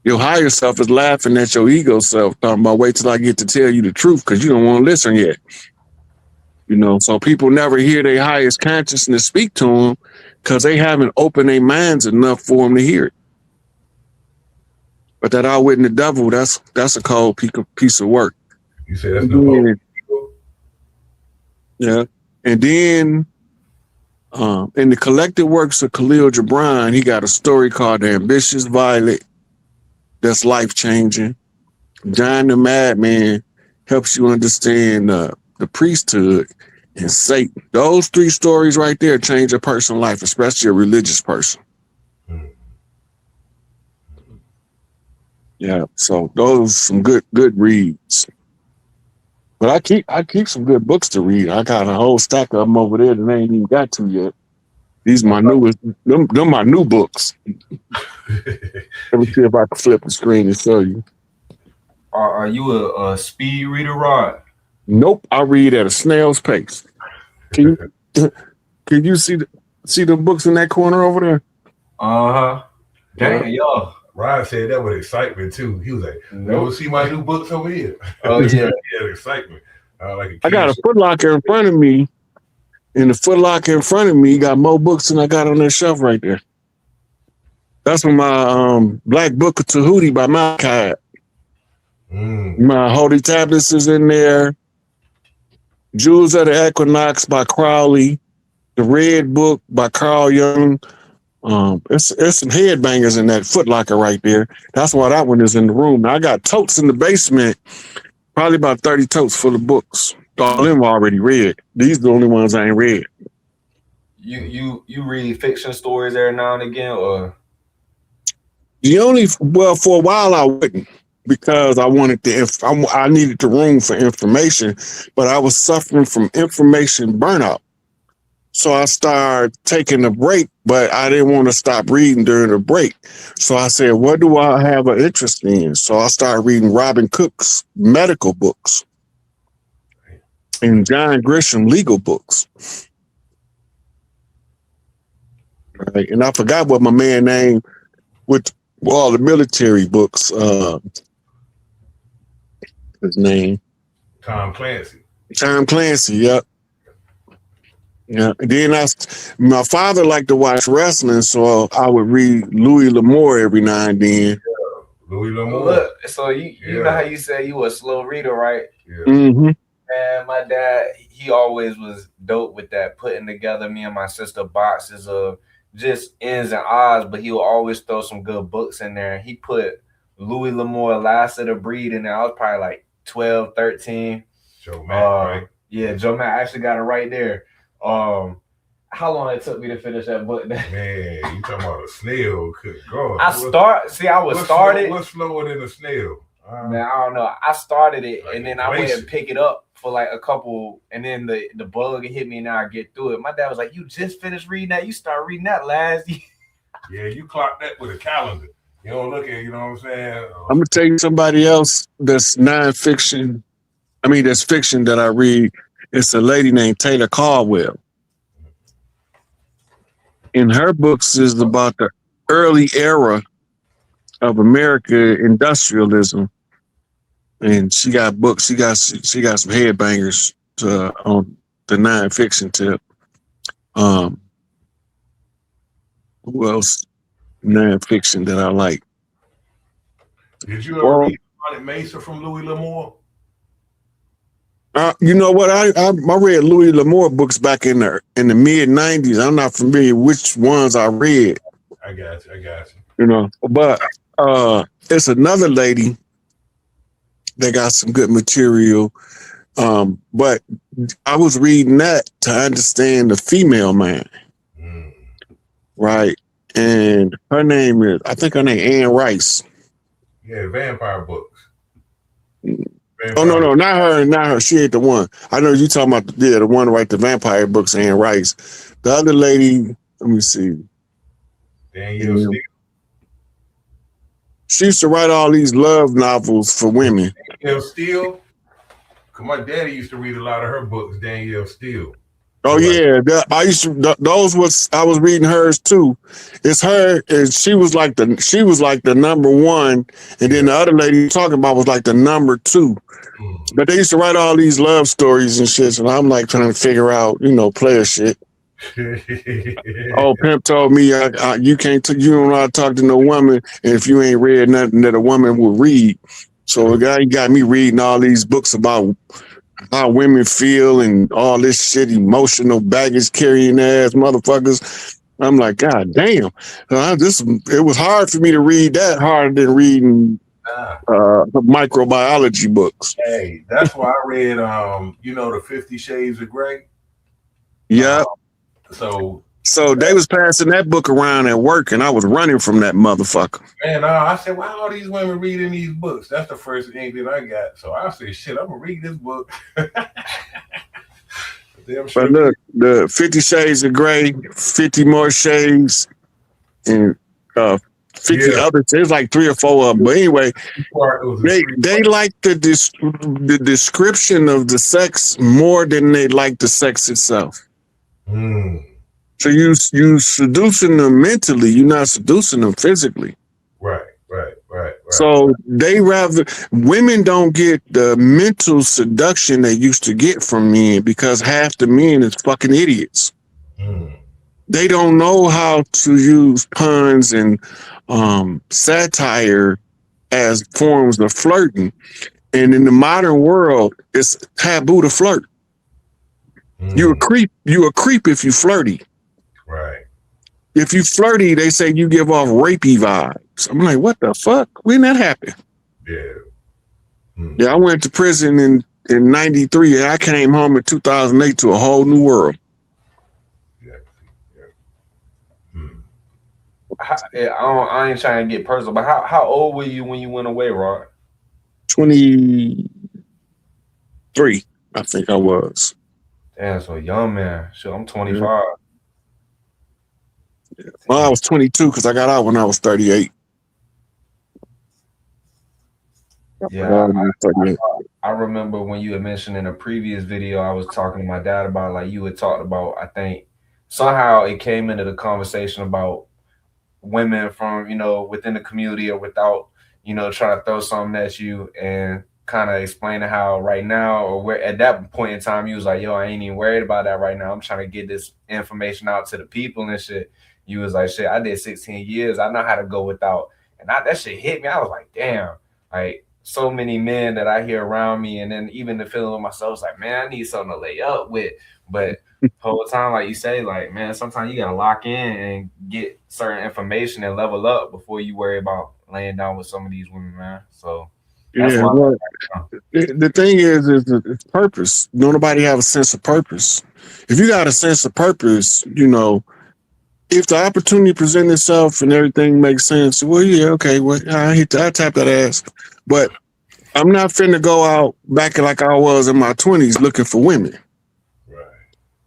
S2: Your higher self is laughing at your ego self, talking about wait till I get to tell you the truth because you don't want to listen yet. You know, so people never hear their highest consciousness speak to them because they haven't opened their minds enough for them to hear it. But that outwitting the devil, that's a cold piece of work.
S3: You say that's Napoleon.
S2: Yeah. And then in the collected works of Khalil Gibran, he got a story called The Ambitious Violet that's life-changing. John the Madman helps you understand the priesthood, and Satan. Those 3 stories right there change a person's life, especially a religious person.
S3: Mm.
S2: Yeah, so those are some good reads. But I keep some good books to read. I got a whole stack of them over there that I ain't even got to yet. These my newest, them my new books. Let me see if I can flip the screen and show you.
S1: Are you a speed reader, Rod?
S2: Nope, I read at a snail's pace. Can you see the books in that corner over there?
S1: Uh-huh. Dang, yo.
S3: Ryan said that with excitement too. He was like, "No, see my new books over here."
S1: Oh yeah,
S3: yeah, excitement. Like
S2: I got a Foot Locker in front of me, and the Foot Locker in front of me got more books than I got on that shelf right there. That's when my Black Book of Tahuti by Malachi. My Holy Tablets is in there. Jewels of the Equinox by Crowley. The Red Book by Carl Jung. It's some headbangers in that Foot Locker right there. That's why that one is in the room. Now, I got totes in the basement, probably about 30 totes full of books. All of them already read. These are the only ones I ain't read.
S1: You read fiction stories every now and again, or?
S2: For a while I wouldn't, because I needed the room for information, but I was suffering from information burnout. So I started taking a break, but I didn't want to stop reading during the break. So I said, what do I have an interest in? So I started reading Robin Cook's medical books and John Grisham legal books. Right. And I forgot what my man named with all the military books. His name?
S3: Tom Clancy.
S2: Tom Clancy, yep. Yeah. Then my father liked to watch wrestling, so I would read Louis L'Amour every now and then.
S3: Yeah. Louis L'Amour.
S1: Look, so you know how you said you were a slow reader, right?
S3: Yeah.
S2: Mm-hmm.
S1: And my dad, he always was dope with that, putting together me and my sister boxes of just ins and odds, but he would always throw some good books in there. He put Louis L'Amour, Last of the Breed in there. I was probably like 12, 13.
S3: Joe Matt, right?
S1: Yeah, Joe Matt actually got it right there. How long it took me to finish that book?
S3: Man, you talking about a snail? Good God.
S1: What's
S3: slower than a snail?
S1: Man, I don't know. I started it, like, and then I went and pick it up for like a couple, and then the bug hit me, and now I get through it. My dad was like, "You just finished reading that? You started reading that last year."
S3: Yeah, you clocked that with a calendar. You don't look at, you know what I'm saying?
S2: I'm gonna tell you somebody else that's nonfiction. I mean, that's fiction that I read. It's a lady named Taylor Caldwell. And her books is about the early era of American industrialism. And she got books. She got some headbangers on the nonfiction tip. Who else nonfiction that I like?
S3: Did you ever read Haunted Mesa from Louis L'Amour?
S2: You know what? I read Louis L'Amour books back in the mid '90s. I'm not familiar which ones I read.
S3: I got you.
S2: You know, but it's another lady that got some good material. But I was reading that to understand the female man, right? And her name is, I think her name Anne Rice.
S3: Yeah, vampire books.
S2: Oh no, not her. She ain't the one. I know you talking about the one who write the vampire books, Anne Rice. The other lady, let me see.
S3: Danielle Steele.
S2: She used to write all these love novels for women.
S3: Danielle Steele. Cause my daddy used to read a lot of her books. Danielle Steele.
S2: Oh yeah, I was reading hers too. It's her, and she was like the number one, and then the other lady you're talking about was like the number two. But they used to write all these love stories and shit, and I'm like trying to figure out, player shit. Oh, Pimp told me you don't know how to talk to no woman, and if you ain't read nothing that a woman will read. So the guy got me reading all these books about how women feel and all this shit, emotional baggage carrying ass motherfuckers. I'm like, God damn. It was hard for me to read that, harder than reading
S3: Nah.
S2: Microbiology books.
S3: Hey, that's why I read the 50 Shades of Grey.
S2: Yeah.
S3: So
S2: they was passing that book around at work, and I was running from that motherfucker.
S3: Man, I said, why are these women reading these books? That's the first thing that I got. So I said, shit, I'm gonna read this book.
S2: But look, the 50 Shades of Grey, 50 More Shades, and 50 others. There's like 3 or 4 of them. But anyway, they like the description of the sex more than they like the sex itself. So you seducing them mentally, you're not seducing them physically.
S3: Right.
S2: So women don't get the mental seduction they used to get from men because half the men is fucking idiots. They don't know how to use puns and satire as forms of flirting. And in the modern world, it's taboo to flirt. You a creep if you flirty.
S3: Right.
S2: If you flirty, they say you give off rapey vibes. I'm like, what the fuck? When that happened? Yeah, I went to prison in 93 and I came home in 2008 to a whole new world.
S1: I ain't trying to get personal, but how old were you when you went away, Rod?
S2: 23, I think I was.
S1: Damn, so young man. Shit, I'm 25.
S2: Well, I was 22 because I got out when I was 38.
S1: Yeah, I remember when you had mentioned in a previous video, I was talking to my dad about, like, you had talked about, I think somehow it came into the conversation about women from, within the community or without, trying to throw something at you, and kind of explaining how right now, or where at that point in time, you was like, yo, I ain't even worried about that right now. I'm trying to get this information out to the people and shit. You was like, shit, I did 16 years. I know how to go without. And that shit hit me. I was like, damn, like so many men that I hear around me. And then even the feeling of myself was like, man, I need something to lay up with. But the whole time, like you say, like, man, sometimes you got to lock in and get certain information and level up before you worry about laying down with some of these women, man. So that's
S2: well, the thing is it's purpose. Don't nobody have a sense of purpose. If you got a sense of purpose, if the opportunity presents itself and everything makes sense, well, yeah, okay, well, I tap that ass. But I'm not finna go out back like I was in my 20s looking for women.
S3: Right.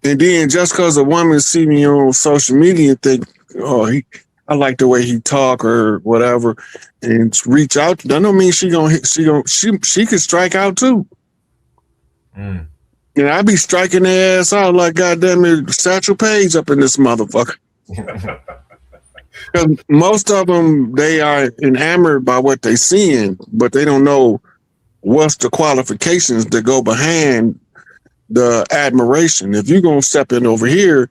S2: And then just because a woman see me on social media and think, oh, I like the way he talk or whatever, and reach out, that don't mean she could strike out too. And I be striking their ass out like, goddamn it, Satchel Paige up in this motherfucker. Because most of them, they are enamored by what they seeing, but they don't know what's the qualifications that go behind the admiration. If you're going to step in over here,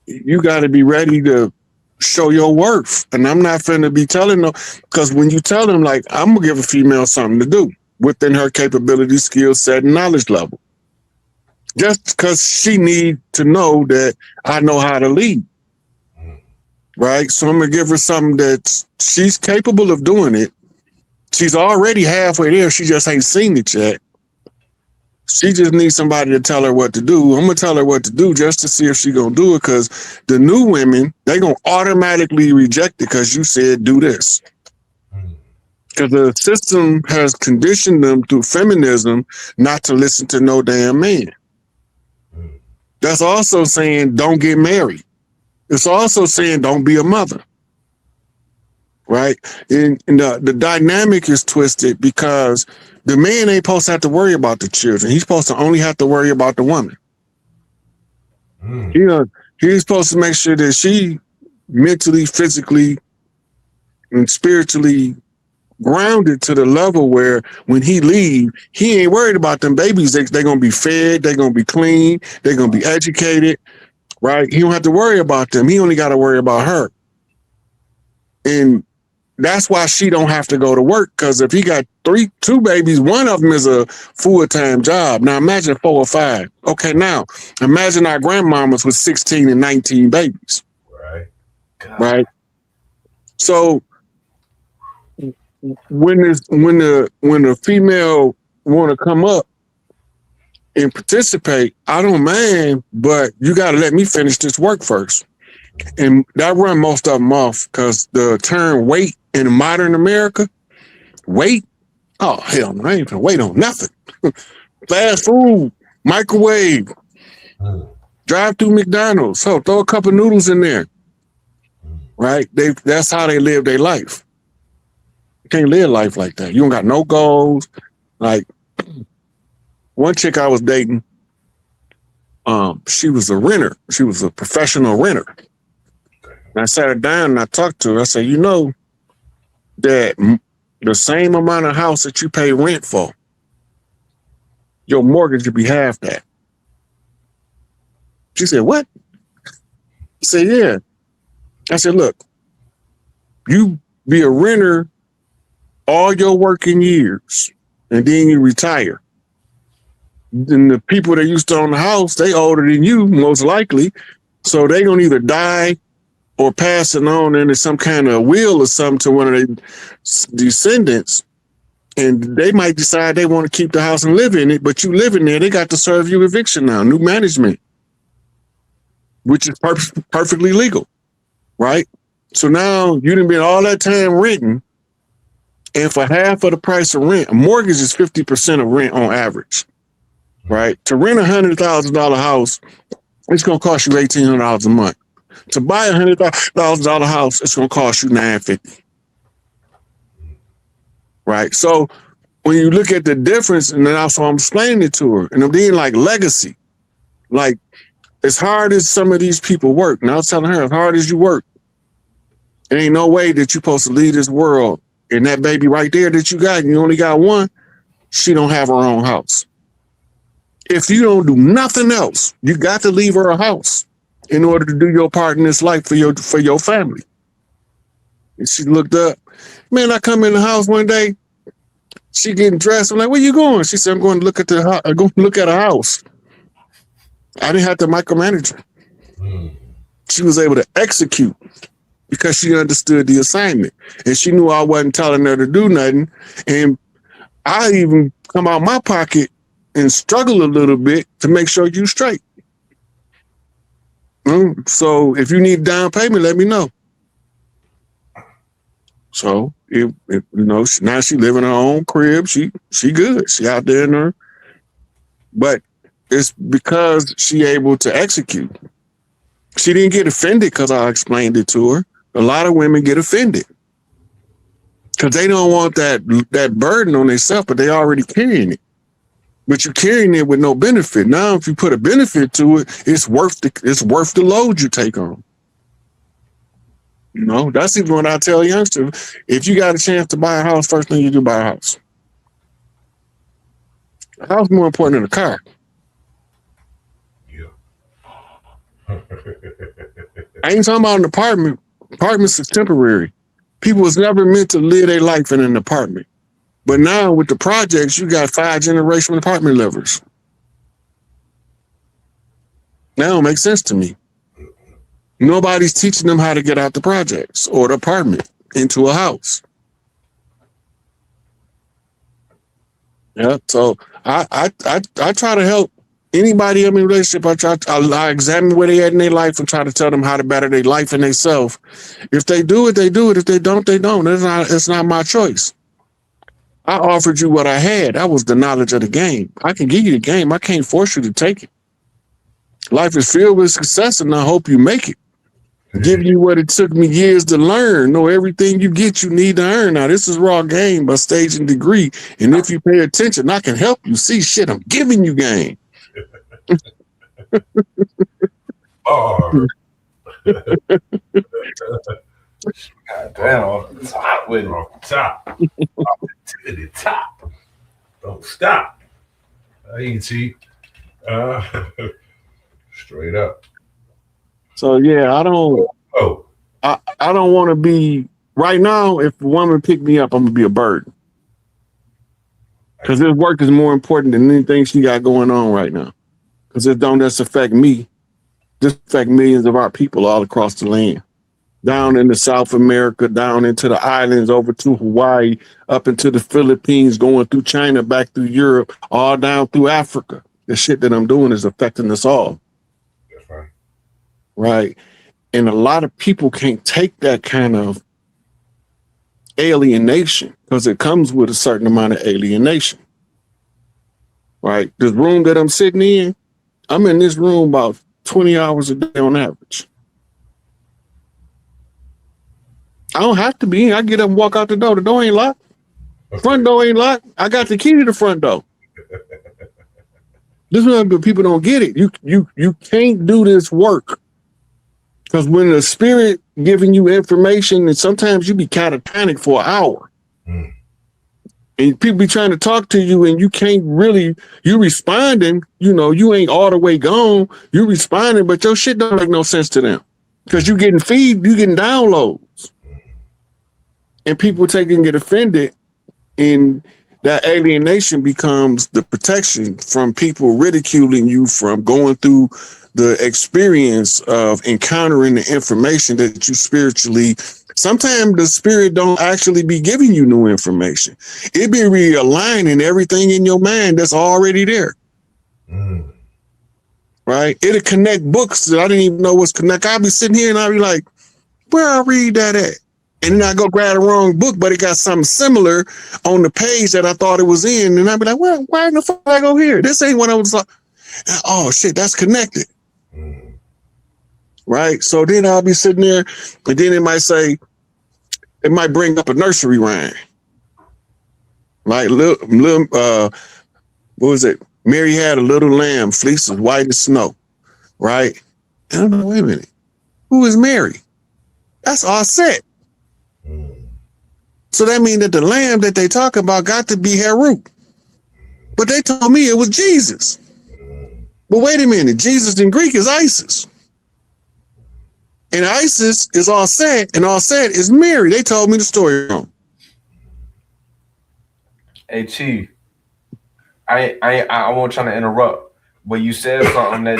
S2: you got to be ready to show your worth. And I'm not finna be telling them, because when you tell them, like, I'm going to give a female something to do within her capability, skill set, and knowledge level. Just because she need to know that I know how to lead. Right? So I'm going to give her something that she's capable of doing it. She's already halfway there. She just ain't seen it yet. She just needs somebody to tell her what to do. I'm going to tell her what to do just to see if she's going to do it, because the new women, they're going to automatically reject it because you said do this. Because the system has conditioned them through feminism not to listen to no damn man. That's also saying don't get married. It's also saying don't be a mother. Right? And the dynamic is twisted because the man ain't supposed to have to worry about the children. He's supposed to only have to worry about the woman. He's supposed to make sure that she mentally, physically, and spiritually grounded to the level where when he leave, he ain't worried about them babies. They're going to be fed. They're going to be clean. They're going to be educated. Right? He don't have to worry about them. He only got to worry about her. And that's why she don't have to go to work, because if he got two babies, one of them is a full-time job. Now imagine 4 or 5. Okay, now imagine our grandmamas with 16 and 19 babies.
S3: Right.
S2: Right. So when the female want to come up and participate, I don't mind, but you got to let me finish this work first. And that run most of them off because the term wait in modern America, wait, oh hell no, I ain't gonna wait on nothing. Fast food, microwave, drive through McDonald's. So throw a cup of noodles in there. Right? That's how they live their life. You can't live life like that. You don't got no goals. Like one chick I was dating, she was a renter. She was a professional renter. And I sat her down and I talked to her. I said, you know that the same amount of house that you pay rent for, your mortgage would be half that. She said, what? I said, yeah. I said, look, you be a renter all your working years and then you retire. Then the people that used to own the house, they older than you, most likely. So they gonna either die or pass it on into some kind of will or something to one of their descendants. And they might decide they want to keep the house and live in it, but you live in there, they got to serve you eviction now, new management, which is perfectly legal, right? So now you done been all that time renting, and for half of the price of rent, a mortgage is 50% of rent on average, right? To rent $100,000 house, it's going to cost you $1,800 a month. To buy $100,000 house, it's going to cost you $950. Right. So when you look at the difference, and then also I'm explaining it to her, and I'm being like legacy, like as hard as some of these people work. And I was telling her, as hard as you work, there ain't no way that you're supposed to leave this world. And that baby right there that you got, and you only got one, she don't have her own house. If you don't do nothing else, you got to leave her a house in order to do your part in this life for your family. And she looked up. Man, I come in the house one day. She getting dressed. I'm like, where you going? She said, I'm going to look at a house. I didn't have to micromanage her. She was able to execute because she understood the assignment. And she knew I wasn't telling her to do nothing. And I even come out my pocket and struggle a little bit to make sure you straight. So if you need down payment, let me know. So now she live in her own crib. She good. She out there in her. But it's because she able to execute. She didn't get offended because I explained it to her. A lot of women get offended because they don't want that burden on themselves, but they already carrying it. But you're carrying it with no benefit. Now, if you put a benefit to it, it's worth the load you take on. You know, that's even what I tell youngsters. If you got a chance to buy a house, first thing you do, buy a house. A house is more important than a car.
S3: Yeah.
S2: I ain't talking about an apartment. Apartments is temporary. People was never meant to live their life in an apartment. But now with the projects, you got 5-generation apartment livers. That don't make sense to me. Nobody's teaching them how to get out the projects or the apartment into a house. Yeah, so I try to help anybody in a relationship. I examine where they at in their life and try to tell them how to better their life and themselves. If they do it, they do it. If they don't, they don't. It's not my choice. I offered you what I had. That was the knowledge of the game. I can give you the game. I can't force you to take it. Life is filled with success, and I hope you make it. Give you what it took me years to learn. Know everything you get, you need to earn. Now, this is raw game by stage and degree. And if you pay attention, I can help you see shit. I'm giving you game.
S3: Oh.
S1: God damn, off the top with it.
S3: Off the top. To the top. Don't stop. Hey, T. Straight up.
S2: So yeah, I don't want to be right now. If a woman pick me up, I'm gonna be a burden. Because this work is more important than anything she got going on right now. Because it don't just affect me. This affect millions of our people all across the land. down into South America, down into the islands, over to Hawaii, up into the Philippines, going through China, back through Europe, all down through Africa. The shit that I'm doing is affecting us all.
S3: That's right.
S2: Right. And a lot of people can't take that kind of alienation because it comes with a certain amount of alienation. Right. This room that I'm sitting in, I'm in this room about 20 hours a day on average. I don't have to be. I get up and walk out the door. The door ain't locked. Front door ain't locked. I got the key to the front door. This is what people don't get it. You can't do this work because when the spirit giving you information, and sometimes you be catatonic for an hour, and people be trying to talk to you, and you can't really. You responding, you ain't all the way gone. You responding, but your shit don't make no sense to them because you getting downloads, and people take and get offended. And that alienation becomes the protection from people ridiculing you from going through the experience of encountering the information that you spiritually. Sometimes the spirit don't actually be giving you new information. It be realigning everything in your mind that's already there. Right? It'll connect books that I didn't even know was connect. I'll be sitting here and I'll be like, where I read that at? And then I go grab the wrong book, but it got something similar on the page that I thought it was in. And I'd be like, well, why in the fuck did I go here? This ain't what I was like. Oh, shit, that's connected. Right? So then I'll be sitting there, and then it might bring up a nursery rhyme. Like, what was it? Mary had a little lamb, fleece as white as snow. Right? And I'm like, wait a minute. Who is Mary? That's Offset. So that means that the lamb that they talk about got to be Heru. But they told me it was Jesus. But wait a minute, Jesus in Greek is Isis. And Isis is Offset, and Offset is Mary. They told me the story wrong.
S1: Hey, Chief, I won't try to interrupt, but you said something that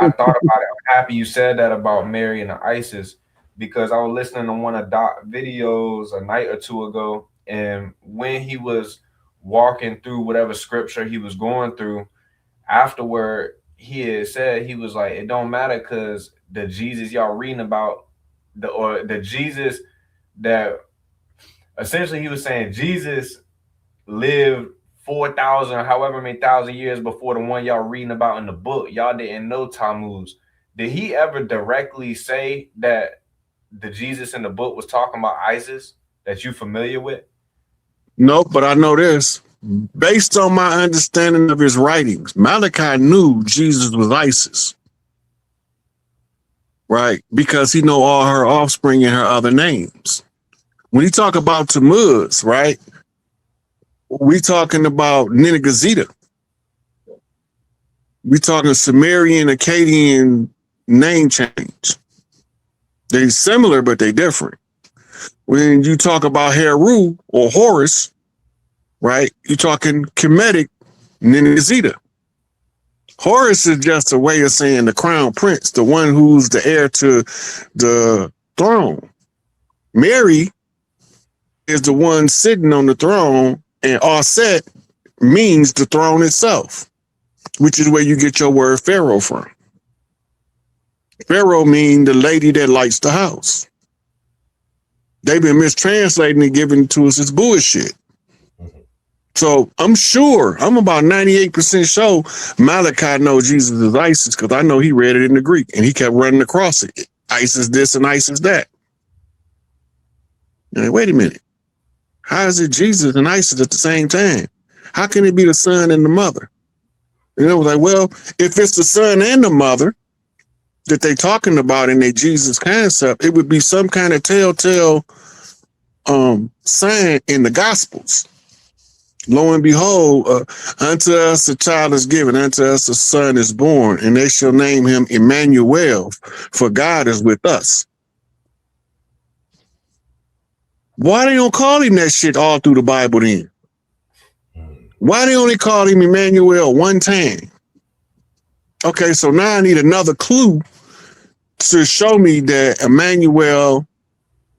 S1: I thought about it. I'm happy you said that about Mary and Isis, because I was listening to one of Doc's videos a night or two ago, and when he was walking through whatever scripture he was going through, afterward, he had said, he was like, it don't matter because the Jesus y'all reading about, the Jesus that, essentially he was saying Jesus lived 4,000, however many thousand years before the one y'all reading about in the book. Y'all didn't know Tammuz. Did he ever directly say that the Jesus in the book was talking about Isis that you familiar with?
S2: Nope, but I know this. Based on my understanding of his writings, Malachi knew Jesus was Isis. Right? Because he know all her offspring and her other names. When you talk about Tammuz, right? We talking about Ninigazita. We talking Sumerian, Akkadian name change. They're similar, but they're different. When you talk about Heru or Horus, right, you're talking Kemetic Ninizita. Horus is just a way of saying the crown prince, the one who's the heir to the throne. Mary is the one sitting on the throne, and Offset means the throne itself, which is where you get your word Pharaoh from. Pharaoh means the lady that lights the house. They've been mistranslating and giving it to us as bullshit. So I'm about 98% sure Malachi knows Jesus is Isis because I know he read it in the Greek and he kept running across it. Isis this and Isis that. Now, wait a minute. How is it Jesus and Isis at the same time? How can it be the son and the mother? And I was like, well, if it's the son and the mother that they're talking about in their Jesus concept, it would be some kind of telltale sign in the Gospels. Lo and behold, unto us a child is given, unto us a son is born, and they shall name him Emmanuel, for God is with us. Why they don't call him that shit all through the Bible then? Why they only call him Emmanuel one time? Okay, so now I need another clue to show me that Emmanuel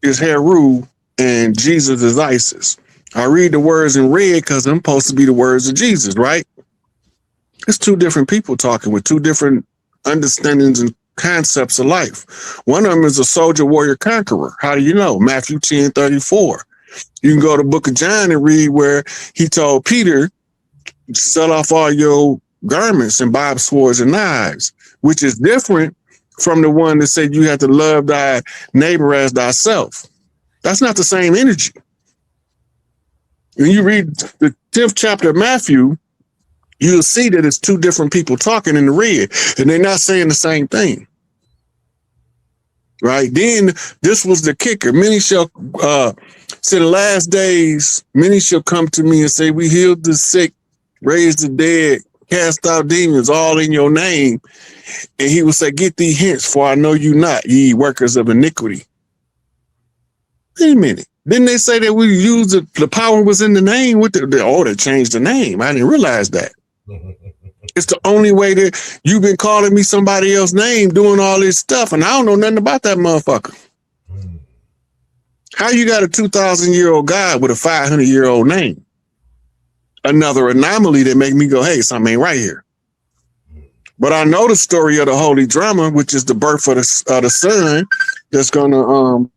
S2: is Heru and Jesus is Isis. I read the words in red because I'm supposed to be the words of Jesus, right? It's two different people talking with two different understandings and concepts of life. One of them is a soldier, warrior, conqueror. How do you know? Matthew 10:34. You can go to the book of John and read where he told Peter, sell off all your garments and buy swords and knives, which is different from the one that said you have to love thy neighbor as thyself. That's not the same energy. When you read the 10th chapter of Matthew, you'll see that it's two different people talking in the red, and they're not saying the same thing. Right? Then this was the kicker. Many shall say the last days, many shall come to me and say, we healed the sick, raised the dead, cast out demons, all in your name. And he will say, get thee hence, for I know you not, ye workers of iniquity. Wait a minute. Didn't they say that we used the power was in the name? They changed the name. I didn't realize that. It's the only way that you've been calling me somebody else's name, doing all this stuff, and I don't know nothing about that motherfucker. How you got a 2,000-year-old God with a 500-year-old name? Another anomaly that make me go, hey, something ain't right here. But I know the story of the holy drama, which is the birth of the son that's going to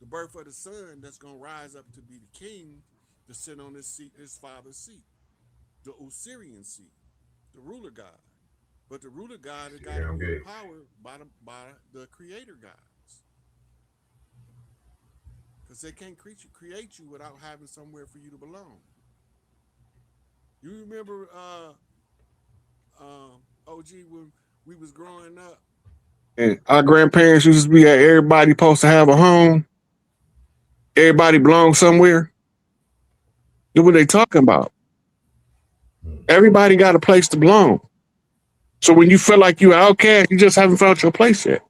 S2: the birth of the son that's going to rise up to be the king to sit on his seat, his father's seat, the Osirian seat, the ruler God. But the ruler God is got power by the creator gods. Because they can't create you without having somewhere for you to belong. You remember OG when we was growing up? And our grandparents used to be at everybody supposed to have a home. Everybody belongs somewhere. Look what they talking about. Everybody got a place to belong. So when you feel like you're outcast, you just haven't found your place yet.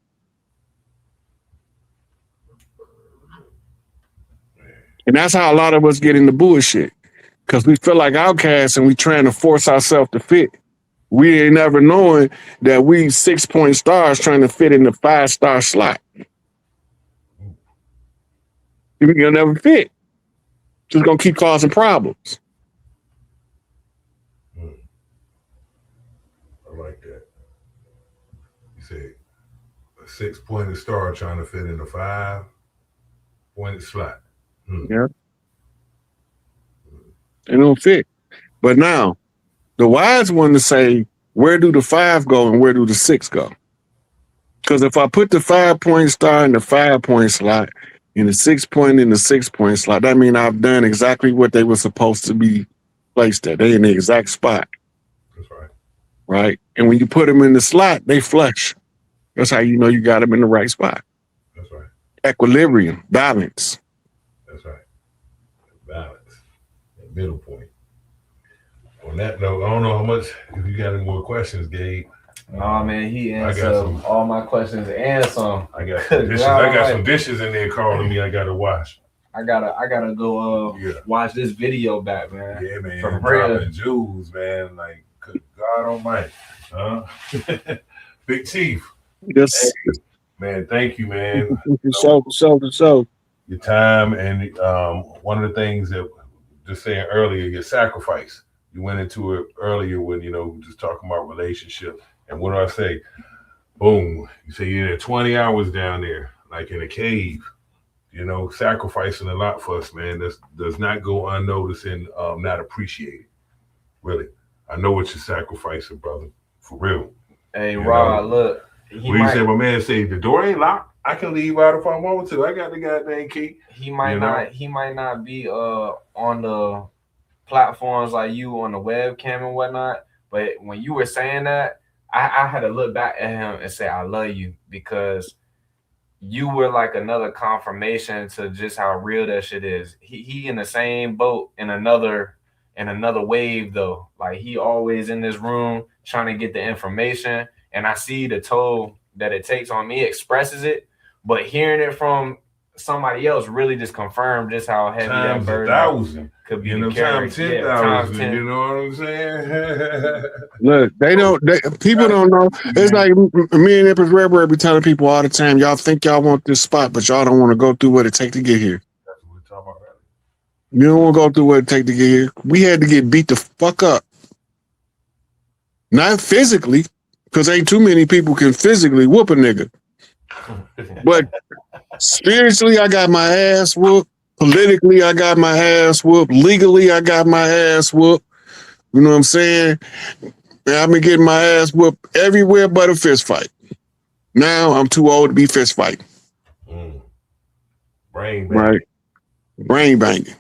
S2: And that's how a lot of us get into bullshit. Because we feel like outcasts and we trying to force ourselves to fit. We ain't never knowing that we 6-point stars trying to fit in the 5-star slot. We're gonna never fit. Just gonna keep causing problems.
S3: I like that. You say a 6-pointed star trying to fit in a 5-pointed slot.
S2: Yeah. They don't fit. But now, the wise one to say, where do the 5 go and where do the 6 go? Because if I put the 5-point star in the 5-point slot and the 6-point in the 6-point slot, that means I've done exactly what they were supposed to be placed at. They in the exact spot.
S3: That's right.
S2: Right? And when you put them in the slot, they flush. That's how you know you got them in the right spot.
S3: That's right.
S2: Equilibrium, balance.
S3: That's right. Balance. That middle point. On that note, I don't know how much, if you got any more questions, Gabe.
S1: Nah, man, he answered all my questions and some.
S3: I got some dishes. I got some dishes in there calling me. I gotta wash.
S1: I gotta go watch this video back, man.
S3: Yeah, man.
S1: From
S3: dropping jewels, man. Like God Almighty, huh? Big Chief.
S2: Yes,
S3: hey, man. Thank you, man.
S2: So.
S3: Your time and one of the things that just saying earlier, your sacrifice. You went into it earlier when just talking about relationship. And what do I say? Boom. You say you're there 20 hours down there, like in a cave, sacrificing a lot for us, man. That does not go unnoticed and not appreciated. Really. I know what you're sacrificing, brother. For real.
S1: Hey, Rod, look.
S3: You say, my man say, the door ain't locked. I can leave out if I want to. I got the goddamn key.
S1: He might not be on the platforms like you on the webcam and whatnot. But when you were saying that, I had to look back at him and say, I love you, because you were like another confirmation to just how real that shit is. He in the same boat in another wave though. Like he always in this room trying to get the information. And I see the toll that it takes on me, expresses it, but hearing it from somebody else really just confirmed just how heavy
S3: times
S1: that burden
S3: 1,000.
S1: could be.
S3: You know, times 10,000. You know what I'm saying?
S2: Look, people don't know. It's like me and Empress Red be telling people all the time, y'all think y'all want this spot, but y'all don't want to go through what it take to get here.
S3: That's what we're talking about earlier.
S2: You don't want to go through what it take to get here. We had to get beat the fuck up. Not physically, because ain't too many people can physically whoop a nigga. But spiritually, I got my ass whooped. Politically, I got my ass whooped. Legally, I got my ass whooped. You know what I'm saying? I've been getting my ass whooped everywhere but a fist fight. Now I'm too old to be fist fighting.
S3: Brain banging.
S2: Right. Brain banging.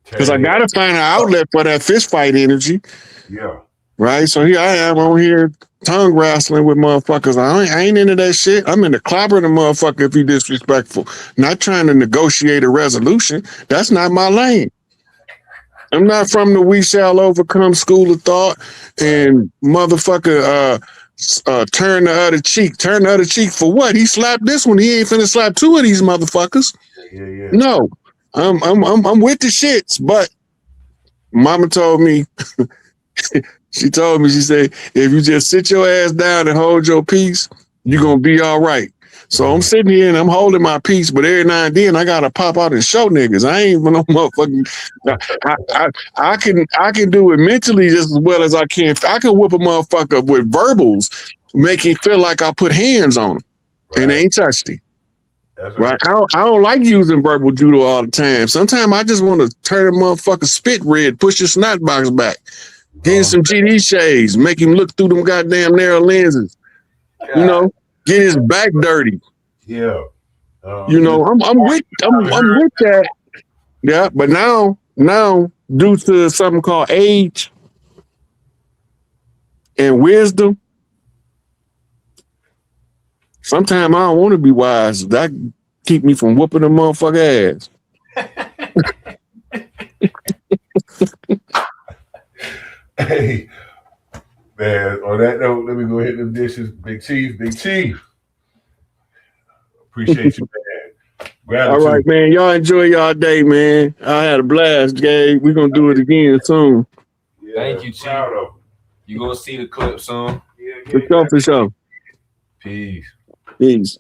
S2: Because I got to find an outlet for that fist fight energy.
S3: Yeah.
S2: Right? So here I am on here tongue wrestling with motherfuckers. I ain't into that shit. I'm into clobbering a motherfucker if you disrespectful. Not trying to negotiate a resolution. That's not my lane. I'm not from the we shall overcome school of thought and motherfucker turn the other cheek. Turn the other cheek for what? He slapped this one. He ain't finna slap two of these motherfuckers.
S3: Yeah.
S2: No. I'm with the shits, but mama told me she told me, she said, if you just sit your ass down and hold your peace, you're going to be all right. So I'm sitting here and I'm holding my peace, but every now and then I got to pop out and show niggas. I ain't even no motherfucking, I can do it mentally just as well as I can. I can whip a motherfucker with verbals, make him feel like I put hands on him and they ain't touched him.
S3: That's
S2: right. I don't like using verbal judo all the time. Sometimes I just want to turn a motherfucker spit red, push your snot box back. Get him some GD shades, make him look through them goddamn narrow lenses. God. You know, get his back dirty.
S3: Yeah.
S2: You know, I'm with that. Yeah, but now due to something called age and wisdom, sometimes I don't want to be wise. That keep me from whooping a motherfucker ass.
S3: Hey, man, on that note, let me go hit them dishes. Big Chief. Appreciate you, man. Gratitude.
S2: All right, man. Y'all enjoy y'all day, man. I had a blast, gang. We're going to do it again soon.
S1: Yeah, thank you, Chief. You going to see the clip soon?
S2: For sure.
S1: Peace.
S2: Peace.